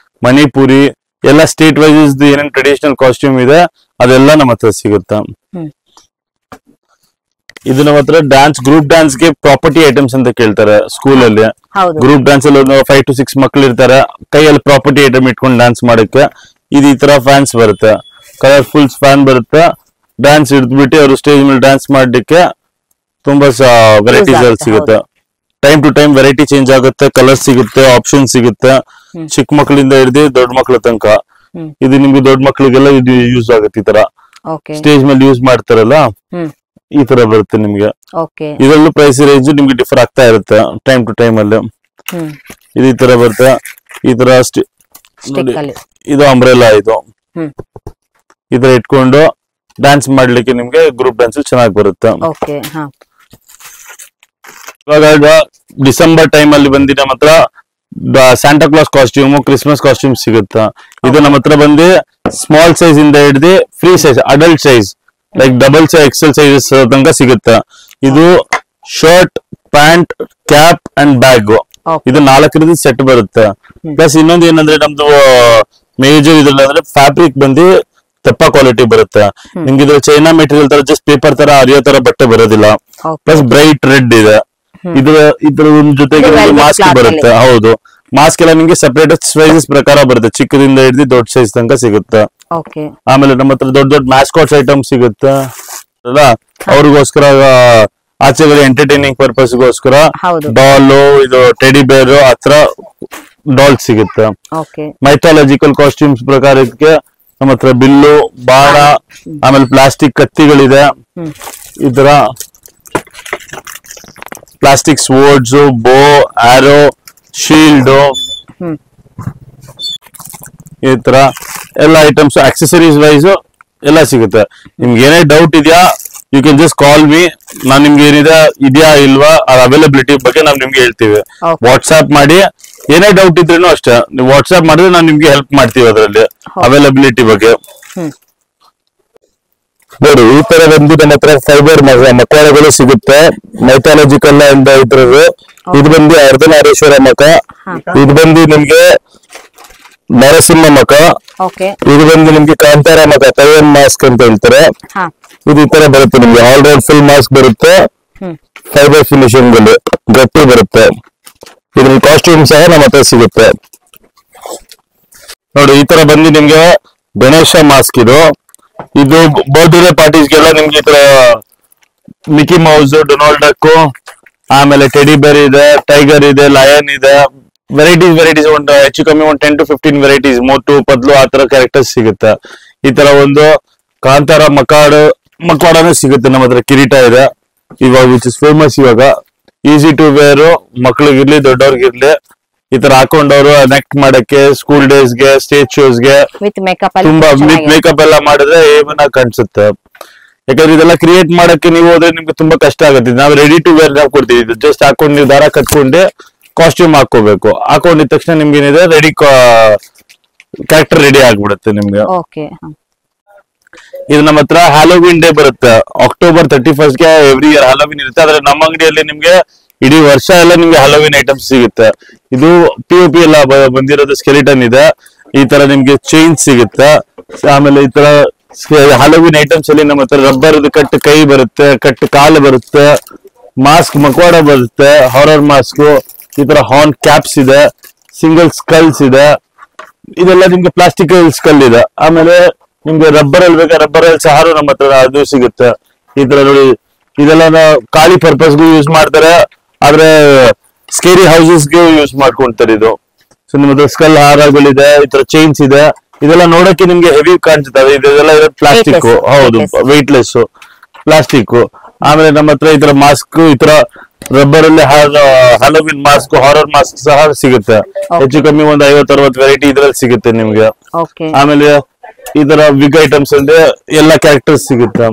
ಮಣಿಪುರಿ ಎಲ್ಲ ಸ್ಟೇಟ್ ವೈಸ್ ಏನೇನ್ ಟ್ರೆಡಿಷನಲ್ ಕಾಸ್ಟ್ಯೂಮ್ ಇದೆ ಅದೆಲ್ಲ ನಮ್ಮ ಹತ್ರ ಸಿಗುತ್ತೆ. ಇದು ನಮ್ಮ ಹತ್ರ ಡ್ಯಾನ್ಸ್, ಗ್ರೂಪ್ ಡ್ಯಾನ್ಸ್ ಗೆ ಪ್ರಾಪರ್ಟಿ ಐಟಮ್ಸ್ ಅಂತ ಕೇಳ್ತಾರೆ ಸ್ಕೂಲ್ ಅಲ್ಲಿ. ಗ್ರೂಪ್ ಡ್ಯಾನ್ಸ್ ಅಲ್ಲಿ 5 to 6 ಮಕ್ಳು ಇರ್ತಾರೆ, ಕೈಯಲ್ಲಿ ಪ್ರಾಪರ್ಟಿ ಐಟಮ್ ಇಟ್ಕೊಂಡು ಡ್ಯಾನ್ಸ್ ಮಾಡಕ್ಕೆ. ಇದು ಈ ತರ ಫ್ಯಾನ್ಸ್ ಬರುತ್ತೆ, ಕಲರ್ಫುಲ್ ಫ್ಯಾನ್ ಬರುತ್ತೆ. ಡ್ಯಾನ್ಸ್ ಹಿಡಿದ್ಬಿಟ್ಟು ಅವರು ಸ್ಟೇಜ್ ಮೇಲೆ ಡ್ಯಾನ್ಸ್ ಮಾಡ್ಲಿಕ್ಕೆ ತುಂಬಾ ವೆರೈಟೀಸ್ ಅಲ್ಲಿ ಸಿಗುತ್ತೆ. Time to time variety change ಆಗುತ್ತೆ, ಕಲರ್ ಸಿಗುತ್ತೆ, ಆಪ್ಷನ್ ಸಿಗುತ್ತೆ, ಚಿಕ್ಕ ಮಕ್ಕಳಿಂದ ಹಿಡಿದು ದೊಡ್ಡ ಮಕ್ಳ ತನಕ. ಇದು ನಿಮ್ಗೆ ದೊಡ್ಡ ಮಕ್ಳಿಗೆಲ್ಲ ಇದು ಯೂಸ್ ಆಗುತ್ತೆ. ಈ ತರ ಸ್ಟೇಜ್ ಮೇಲೆ ಯೂಸ್ ಮಾಡ್ತಾರಲ್ಲ, ಈ ತರ ಬರುತ್ತೆ ನಿಮ್ಗೆ. ಇದರಲ್ಲೂ ಪ್ರೈಸ್ ರೇಂಜ್ ನಿಮ್ಗೆ ಡಿಫರ್ ಆಗ್ತಾ ಇರುತ್ತೆ ಟೈಮ್ ಟು ಟೈಮ್ ಅಲ್ಲಿ. ಇದು ಈ ತರ ಬರುತ್ತೆ. ಈ ತರ ಇದು ಅಂಬ್ರೆಲಾ, ಇದು ಈ ತರ ಇಟ್ಕೊಂಡು ಡ್ಯಾನ್ಸ್ ಮಾಡ್ಲಿಕ್ಕೆ ನಿಮ್ಗೆ ಗ್ರೂಪ್ ಡ್ಯಾನ್ಸ್ ಚೆನ್ನಾಗಿ ಬರುತ್ತೆ. ಇವಾಗ ಡಿಸೆಂಬರ್ ಟೈಮ್ ಅಲ್ಲಿ ಬಂದು ನಮ್ಮ ಹತ್ರ Santa class costume, Christmas costume ಸಿಗುತ್ತೆ. ಇದು ನಮ್ಮ ಹತ್ರ ಬಂದು ಸ್ಮಾಲ್ ಸೈಜ್ ಇಂದ ಹಿಡಿದು free size, adult size like double size, Excel sizes ತನಕ ಸಿಗುತ್ತೆ. ಇದು shirt, pant, cap and bag, ಇದು 4 ಸೆಟ್ ಬರುತ್ತೆ. ಪ್ಲಸ್ ಇನ್ನೊಂದು ಏನಂದ್ರೆ ನಮ್ದು ಮೇಜರ್ ಇದ್ರಲ್ಲಿ ಅಂದ್ರೆ ಫ್ಯಾಬ್ರಿಕ್ ಬಂದು ತೆಪ್ಪ ಕ್ವಾಲಿಟಿ ಬರುತ್ತೆ ನಿಮ್ಗೆ. ಇದ್ರ ಚೈನಾ ಮೆಟೀರಿಯಲ್ ತರ ಜಸ್ಟ್ ಪೇಪರ್ ತರ ಅರಿಯೋ ತರ ಬಟ್ಟೆ ಬರೋದಿಲ್ಲ. ಪ್ಲಸ್ ಬ್ರೈಟ್ ರೆಡ್ ಇದೆ. ಇದ್ರ ಜೊತೆಗೆ ಮಾಸ್ಕ್ ಬರುತ್ತೆ. ಹೌದು, ಮಾಸ್ಕ್ ಎಲ್ಲ ನಿಮ್ಗೆ ಸೆಪರೇಟ್ ಸೈಜಸ್ ಪ್ರಕಾರ ಬರುತ್ತೆ, ಚಿಕ್ಕದಿಂದ ಹಿಡಿದು ದೊಡ್ಡ ಸೈಜ್ ತನಕ ಸಿಗುತ್ತೆ. ಆಮೇಲೆ ನಮ್ಮ ಹತ್ರ ದೊಡ್ಡ ದೊಡ್ಡ ಮ್ಯಾಸ್ಕಾಟ್ಸ್ ಐಟಮ್ ಸಿಗುತ್ತೆ ಅಲ್ಲ, ಅವ್ರಿಗೋಸ್ಕರ ಆಚೆಗಡೆ ಎಂಟರ್ಟೈನಿಂಗ್ ಪರ್ಪಸ್ಗೋಸ್ಕರ ಡಾಲು, ಇದು ಟೆಡಿ ಬೇರ್ ಹತ್ರ ಡಾಲ್ ಸಿಗುತ್ತೆ. ಮೈಥಾಲಜಿಕಲ್ ಕಾಸ್ಟ್ಯೂಮ್ಸ್ ಪ್ರಕಾರ ಇದಕ್ಕೆ ನಮ್ಮ ಹತ್ರ ಬಿಲ್ಲು, ಬಾಣ, ಆಮೇಲೆ ಪ್ಲಾಸ್ಟಿಕ್ ಕತ್ತಿಗಳಿದೆ. ಈ ತರ ಪ್ಲಾಸ್ಟಿಕ್ ಸ್ವೋರ್ಡ್ಸ್, ಬೋ, ಆರೋ, ಶೀಲ್ಡ್, ಈ ತರ ಎಲ್ಲ ಐಟಮ್ಸ್ ಆಕ್ಸೆಸರೀಸ್ ವೈಸ್ ಎಲ್ಲ ಸಿಗುತ್ತೆ. ನಿಮ್ಗೆ ಏನೇ ಡೌಟ್ ಇದೆಯಾ you can just call me. ನಾನ್ ನಿಮ್ಗೆ ಏನಿದೆ ಇದೆಯಾ ಇಲ್ವಾ ಅವೈಲಬಿಲಿಟಿ ಬಗ್ಗೆ ನಾವು ನಿಮ್ಗೆ ಹೇಳ್ತೀವಿ. ವಾಟ್ಸ್ಆಪ್ ಮಾಡಿ ಏನೇ ಡೌಟ್ ಇದ್ರೂ ಅಷ್ಟೇ ನೀವು ವಾಟ್ಸ್ಆಪ್ ಮಾಡಿದ್ರೆ ನಾನು ನಿಮ್ಗೆ ಹೆಲ್ಪ್ ಮಾಡ್ತೀವಿ ಅದರಲ್ಲಿ ಅವೈಲಬಿಲಿಟಿ ಬಗ್ಗೆ. ನೋಡಿ ಈ ತರ ಬಂದು ನಮ್ಮ ಹತ್ರ ಫೈಬರ್ ಮಕವಾಡಗಳು ಸಿಗುತ್ತೆ. ಮೈಥಾಲಜಿಕಲ್ ಅಂತ ಇದ್ರದ್ದು ಇದು ಬಂದು ಅರ್ಧನಾರೀಶ್ವರ ಮಕ, ಇದು ಬಂದು ನಿಮ್ಗೆ ನರಸಿಂಹ ಮಕ, ಇದು ಬಂದು ನಿಮ್ಗೆ ಕಾಂತಾರ ಮಕ, ತೈವನ್ ಮಾಸ್ಕ್ ಅಂತ ಹೇಳ್ತಾರೆ. ಇದು ಈ ತರ ಬರುತ್ತೆ ನಿಮ್ಗೆ ಆಲ್ ರೌಂಡ್ ಫುಲ್ ಮಾಸ್ಕ್ ಬರುತ್ತೆ, ಫೈಬರ್ ಫಿನಿಶಿಂಗ್ ಅಲ್ಲಿ ಗಟ್ಟಿ ಬರುತ್ತೆ. ಇದ್ರ ಕಾಸ್ಟ್ಯೂಮ್ ಸಹ ನಮ್ಮ ಹತ್ರ ಸಿಗುತ್ತೆ. ನೋಡಿ ಈ ತರ ಬಂದು ನಿಮ್ಗೆ ಗಣೇಶ ಮಾಸ್ಕ್ ಇದು ಬರ್ತ್ಡೇ ಪಾರ್ಟೀಸ್ಗೆಲ್ಲ ನಿಮ್ಗೆ ಈ ತರ ಮಿಕಿ ಮೌಸ್, ಡೊನಾಲ್ಡ್ ಡಕ್, ಆಮೇಲೆ ಟೆಡಿ ಬೇರ್ ಇದೆ, ಟೈಗರ್ ಇದೆ, ಲಯನ್ ಇದೆ, ವೆರೈಟೀಸ್ ಒಂದು ಹೆಚ್ಚು ಕಮ್ಮಿ ಒಂದು 10 to 15 ವೆರೈಟೀಸ್, ಮೋಟು ಪದ್ಲು ಆ ತರ ಕ್ಯಾರೆಕ್ಟರ್ಸ್ ಸಿಗುತ್ತೆ. ಈ ತರ ಒಂದು ಕಾಂತಾರ ಮಕವಾಡನೂ ಸಿಗುತ್ತೆ ನಮ್ಮ ಹತ್ರ. ಕಿರೀಟ ಇದೆ ಇವಾಗ ವಿಚ್ ಇಸ್ ಫೇಮಸ್ ಇವಾಗ, ಈಸಿ ಟು ವೇರ್, ಮಕ್ಳಿಗಿರ್ಲಿ ದೊಡ್ಡವ್ರಿಗಿರ್ಲಿ ಈ ತರ ಹಾಕೊಂಡವ್ರು ನೆಕ್ಟ್ ಮಾಡಕ್ಕೆ, ಸ್ಕೂಲ್ ಡೇಸ್ಗೆ, ಸ್ಟೇಜ್ ಶೋಸ್ಗೆ ತುಂಬಾ ಮೇಕಪ್ ಎಲ್ಲ ಮಾಡಿದ್ರೆ ಏವನ್ ಕಾಣಿಸುತ್ತೆ. ಯಾಕಂದ್ರೆ ಇದೆಲ್ಲ ಕ್ರಿಯೇಟ್ ಮಾಡಕ್ಕೆ ನೀವು ಹೋದ್ರೆ ನಿಮ್ಗೆ ತುಂಬಾ ಕಷ್ಟ ಆಗುತ್ತೆ. ನಾವು ರೆಡಿ ಟು ವೇರ್ ನಾವು ಕೊಡ್ತೀವಿ. ಜಸ್ಟ್ ಹಾಕೊಂಡು ನೀವು ದಾರ ಕಟ್ಕೊಂಡೆ ಕಾಸ್ಟ್ಯೂಮ್ ಹಾಕೋಬೇಕು. ಹಾಕೊಂಡಿದ ತಕ್ಷಣ ನಿಮ್ಗೆ ಏನಿದೆ ರೆಡಿ ಕ್ಯಾರೆಕ್ಟರ್ ರೆಡಿ ಆಗ್ಬಿಡುತ್ತೆ ನಿಮ್ಗೆ. ಇದು ನಮ್ಮ ಹತ್ರ ಹ್ಯಾಲೋವಿನ್ ಡೇ ಬರುತ್ತೆ October 31st ಗೆ. ಎವ್ರಿ ಇಯರ್ ಹ್ಯಾಲೋವಿನ್ ಇರುತ್ತೆ. ಆದ್ರೆ ನಮ್ಮ ಅಂಗಡಿಯಲ್ಲಿ ನಿಮ್ಗೆ ಇಡೀ ವರ್ಷ ಎಲ್ಲ ನಿಮ್ಗೆ ಹ್ಯಾಲೋವಿನ್ ಐಟಮ್ಸ್ ಸಿಗುತ್ತೆ. ಇದು POP ಎಲ್ಲ ಬಂದಿರೋದು ಸ್ಕೆಲಿಟನ್ ಇದೆ. ಈ ತರ ನಿಮ್ಗೆ ಚೈನ್ ಸಿಗುತ್ತೆ. ಆಮೇಲೆ ಈ ತರ ಹ್ಯಾಲೋವಿನ್ ಐಟಮ್ಸ್ ಅಲ್ಲಿ ನಮ್ಮ ಹತ್ರ ರಬ್ಬರ್ ಕಟ್ ಕೈ ಬರುತ್ತೆ, ಕಟ್ ಕಾಲು ಬರುತ್ತೆ, ಮಾಸ್ಕ್ ಮಕವಾಡ ಬರುತ್ತೆ, ಹಾರರ್ ಮಾಸ್ಕ್, ಈ ತರ ಹಾರ್ನ್ ಕ್ಯಾಪ್ಸ್ ಇದೆ, ಸಿಂಗಲ್ ಸ್ಕಲ್ಸ್ ಇದೆ. ಇದೆಲ್ಲ ನಿಮ್ಗೆ ಪ್ಲಾಸ್ಟಿಕ್ ಸ್ಕಲ್ ಇದೆ. ಆಮೇಲೆ ನಿಮ್ಗೆ ರಬ್ಬರ್ ಅಲ್ಲಿ ಬೇಕಾ ರಬ್ಬರ್ ಅಲ್ಲಿ ಸಹ ನಮ್ಮ ಹತ್ರ ಅದು ಸಿಗುತ್ತೆ. ಈ ತರ ನೋಡಿ ಇದೆಲ್ಲ ಖಾಲಿ ಪರ್ಪಸ್ಗೂ ಯೂಸ್ ಮಾಡ್ತಾರೆ, ಆದ್ರೆ ಸ್ಕೇರಿ ಹೌಸಸ್ಗೆ ಯೂಸ್ ಮಾಡ್ಕೊಂತಾರೆ ಇದು. ಸೊ ನಿಮ್ಮ ಹತ್ರ ಸ್ಕಲ್ ಹಾರಗಳಿದೆ, ಈ ತರ ಚೈನ್ಸ್ ಇದೆ. ಇದೆಲ್ಲ ನೋಡಕ್ಕೆ ನಿಮ್ಗೆ ಹೆವಿ ಕಾಣಿಸುತ್ತೆ. ಇದೆಲ್ಲ ಪ್ಲಾಸ್ಟಿಕ್, ಹೌದು ವೆಯ್ಟ್ಲೆಸ್ ಪ್ಲಾಸ್ಟಿಕ್. ಆಮೇಲೆ ನಮ್ಮ ಹತ್ರ ಈ ತರ ಮಾಸ್ಕ್, ಈ ತರ ರಬ್ಬರ್ ಅಲ್ಲಿ ಹ್ಯಾಲೋವಿನ್ ಮಾಸ್ಕ್, ಹಾರರ್ ಮಾಸ್ಕ್ ಸಹ ಸಿಗುತ್ತೆ. ಹೆಚ್ಚು ಕಮ್ಮಿ ಒಂದು 50-60 ವೆರೈಟಿ ಇದ್ರಲ್ಲಿ ಸಿಗುತ್ತೆ ನಿಮ್ಗೆ. ಆಮೇಲೆ ಈ ತರ ವಿಗ್ ಐಟಮ್ಸ್ ಅಂದ್ರೆ ಎಲ್ಲ ಕ್ಯಾರೆಕ್ಟರ್ಸ್ ಸಿಗುತ್ತೆ.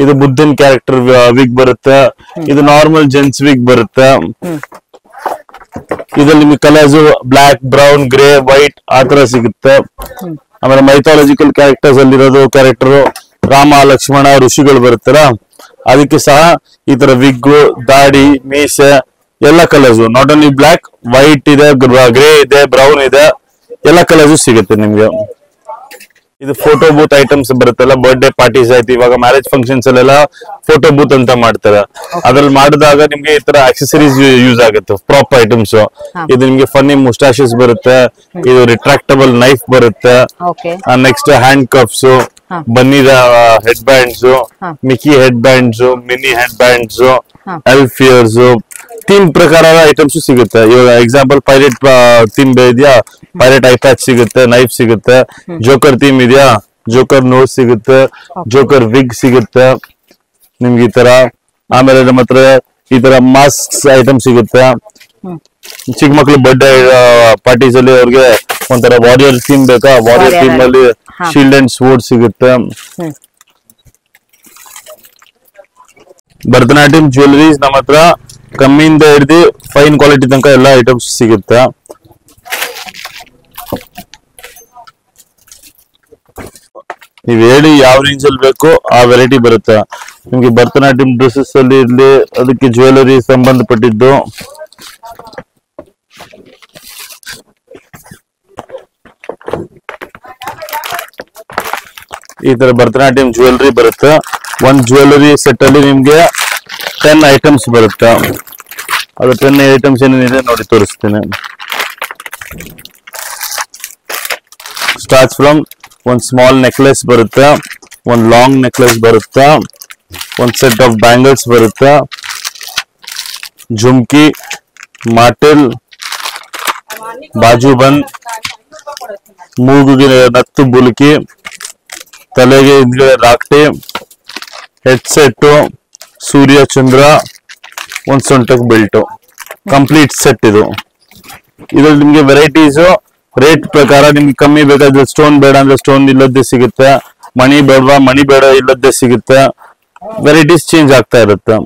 ಇದು ಬುದ್ಧನ್ ಕ್ಯಾರೆಕ್ಟರ್ ವಿಗ್ ಬರುತ್ತೆ, ಇದು ನಾರ್ಮಲ್ ಜೆಂಟ್ಸ್ ವಿಗ್ ಬರುತ್ತೆ. ಇದ್ರಲ್ಲಿ ನಿಮ್ಗೆ colours black, brown, grey, white ಆ ತರ ಸಿಗುತ್ತೆ. ಆಮೇಲೆ ಮೈಥಾಲಜಿಕಲ್ ಕ್ಯಾರೆಕ್ಟರ್ಸ್ ಅಲ್ಲಿರೋದು ಕ್ಯಾರೆಕ್ಟರ್ ರಾಮ, ಲಕ್ಷ್ಮಣ, ಋಷಿಗಳು ಬರುತ್ತಾರ. ಅದಕ್ಕೆ ಸಹ ಈ ತರ ವಿಗ್, ದಾಡಿ, ಮೀಸೆ ಎಲ್ಲ colours, not only black, white ಇದೆ, ಗ್ರೇ ಇದೆ, ಬ್ರೌನ್ ಇದೆ, ಎಲ್ಲ ಕಲರ್ಸ್ ಸಿಗುತ್ತೆ ನಿಮ್ಗೆ. ಇದು ಫೋಟೋ ಬೂತ್ ಐಟಮ್ಸ್ ಬರುತ್ತಲ್ಲ, ಬರ್ಡೇ ಪಾರ್ಟೀಸ್ ಆಯ್ತು, ಇವಾಗ ಮ್ಯಾರೇಜ್ ಫಂಕ್ಷನ್ಸ್ ಅಲ್ಲೆಲ್ಲ ಫೋಟೋ ಬೂತ್ ಅಂತ ಮಾಡ್ತಾರೆ. ಅದ್ರಲ್ಲಿ ಮಾಡಿದಾಗ ನಿಮ್ಗೆ ಈ ತರ ಆಕ್ಸೆಸರೀಸ್ ಯೂಸ್ ಆಗುತ್ತೆ, ಪ್ರಾಪ್ ಐಟಮ್ಸ್. ಇದು ನಿಮ್ಗೆ ಫನ್ನಿ ಮುಸ್ಟಾಶಸ್ ಬರುತ್ತೆ, ಇದು ರಿಟ್ರಾಕ್ಟಬಲ್ ನೈಫ್ ಬರುತ್ತೆ, ನೆಕ್ಸ್ಟ್ ಹ್ಯಾಂಡ್ ಕಪ್ಸ್, ಬನ್ನಿದ headbands, Mickey headbands, Minnie headbands, elf ears, theme ಪ್ರಕಾರ ಐಟಮ್ಸ್ ಸಿಗುತ್ತೆ. ಇವಾಗ ಎಕ್ಸಾಂಪಲ್ ಪೈರೇಟ್ ಥೀಮ್ ಇದೆಯಾ, ಪೈರೇಟ್ ಐ ಪ್ಯಾಚ್ ಸಿಗುತ್ತೆ, ನೈಫ್ ಸಿಗುತ್ತೆ. ಜೋಕರ್ ಥೀಮ್ ಇದೆಯಾ, ಜೋಕರ್ ನೋಟ್ ಸಿಗುತ್ತೆ, ಜೋಕರ್ ವಿಗ್ ಸಿಗುತ್ತೆ ನಿಮ್ಗೆ ಈ ತರ. ಆಮೇಲೆ ನಮ್ಮ ಹತ್ರ ಈ ತರ ಮಾಸ್ಕ್ ಐಟಮ್ ಸಿಗುತ್ತೆ. ಚಿಕ್ಕ ಮಕ್ಳು ಬರ್ಡೇ ಪಾರ್ಟೀಸ್ ಅಲ್ಲಿ ಅವ್ರಿಗೆ ಒಂಥರ ವಾರಿಯರ್ ಥೀಮ್ ಬೇಕಾ, ವಾರಿಯರ್ ಥೀಮ್ ಅಲ್ಲಿ ಶೀಲ್ಡ್ ಅಂಡ್ ಸ್ವೋರ್ಡ್ ಸಿಗುತ್ತೆ. ಭರತನಾಟ್ಯಂ ಜ್ಯುವೆಲರೀಸ್ ನಮ್ಮ ಹತ್ರ ಕಮ್ಮಿಯಿಂದ ಹಿಡಿದು ಫೈನ್ ಕ್ವಾಲಿಟಿ ತನಕ ಎಲ್ಲ ಐಟಮ್ಸ್ ಸಿಗುತ್ತೆ. ನೀವ್ ಹೇಳಿ ಯಾವ ರೇಂಜ್ ಅಲ್ಲಿ ಬೇಕು ಆ ವೆರೈಟಿ ಬರುತ್ತೆ ನಿಮ್ಗೆ. ಭರತನಾಟ್ಯಂ ಡ್ರೆಸ್ಸಸ್ ಅಲ್ಲಿ ಇರ್ಲಿ, ಅದಕ್ಕೆ ಜ್ಯುವೆಲರಿ ಸಂಬಂಧಪಟ್ಟಿದ್ದು. ಈ ತರ ಭರತನಾಟ್ಯಂ ಜ್ಯುವೆಲರಿ ಬರುತ್ತೆ. ಒಂದ್ ಜ್ಯುವೆಲರಿ ಸೆಟ್ ಅಲ್ಲಿ ನಿಮ್ಗೆ 10 ಐಟಮ್ಸ್ ಬರುತ್ತೆ. ಅದು 10 ಐಟಮ್ಸ್ ಏನೇನಿದೆ ನೋಡಿ ತೋರಿಸ್ತೇನೆ. ಸ್ಟಾರ್ಟ್ಸ್ ಫ್ರಮ್ ಒಂದ್ ಸ್ಮಾಲ್ ನೆಕ್ಲೆಸ್ ಬರುತ್ತೆ, ಒಂದ್ ಲಾಂಗ್ ನೆಕ್ಲೆಸ್ ಬರುತ್ತೆ, ಒಂದ್ ಸೆಟ್ ಆಫ್ ಬ್ಯಾಂಗಲ್ಸ್ ಬರುತ್ತೆ, ಜುಮ್ಕಿ, ಮಾಟೆಲ್, ಬಾಜುಬಂದ್, ಮೂಗುಗೆ ನತ್ತು ಬುಲ್ಕಿ, ತಲೆಗೆ ಹಿಂದ್ಗಡೆ ರಾಕ್ಟಿ, ಹೆಡ್ ಸೆಟ್, ಸೂರ್ಯ ಚಂದ್ರ, ಒಂದ್ ಸೊಂಟಕ್ ಬೆಲ್ಟ್, ಕಂಪ್ಲೀಟ್ ಸೆಟ್ ಇದು. ಇದ್ರಲ್ಲಿ ನಿಮ್ಗೆ ವೆರೈಟೀಸ್ ರೇಟ್ ಪ್ರಕಾರ ನಿಮ್ಗೆ ಕಮ್ಮಿ ಬೇಕಾದ್ರೆ ಸ್ಟೋನ್ ಬೇಡ ಅಂದ್ರೆ ಸ್ಟೋನ್ ಇಲ್ಲದ್ದೇ ಸಿಗುತ್ತೆ, ಮಣಿ ಬೇಡವಾ ಮಣಿ ಬೇಡ ಇಲ್ಲದ್ದೇ ಸಿಗುತ್ತೆ. ವೆರೈಟೀಸ್ ಚೇಂಜ್ ಆಗ್ತಾ ಇರುತ್ತೆ.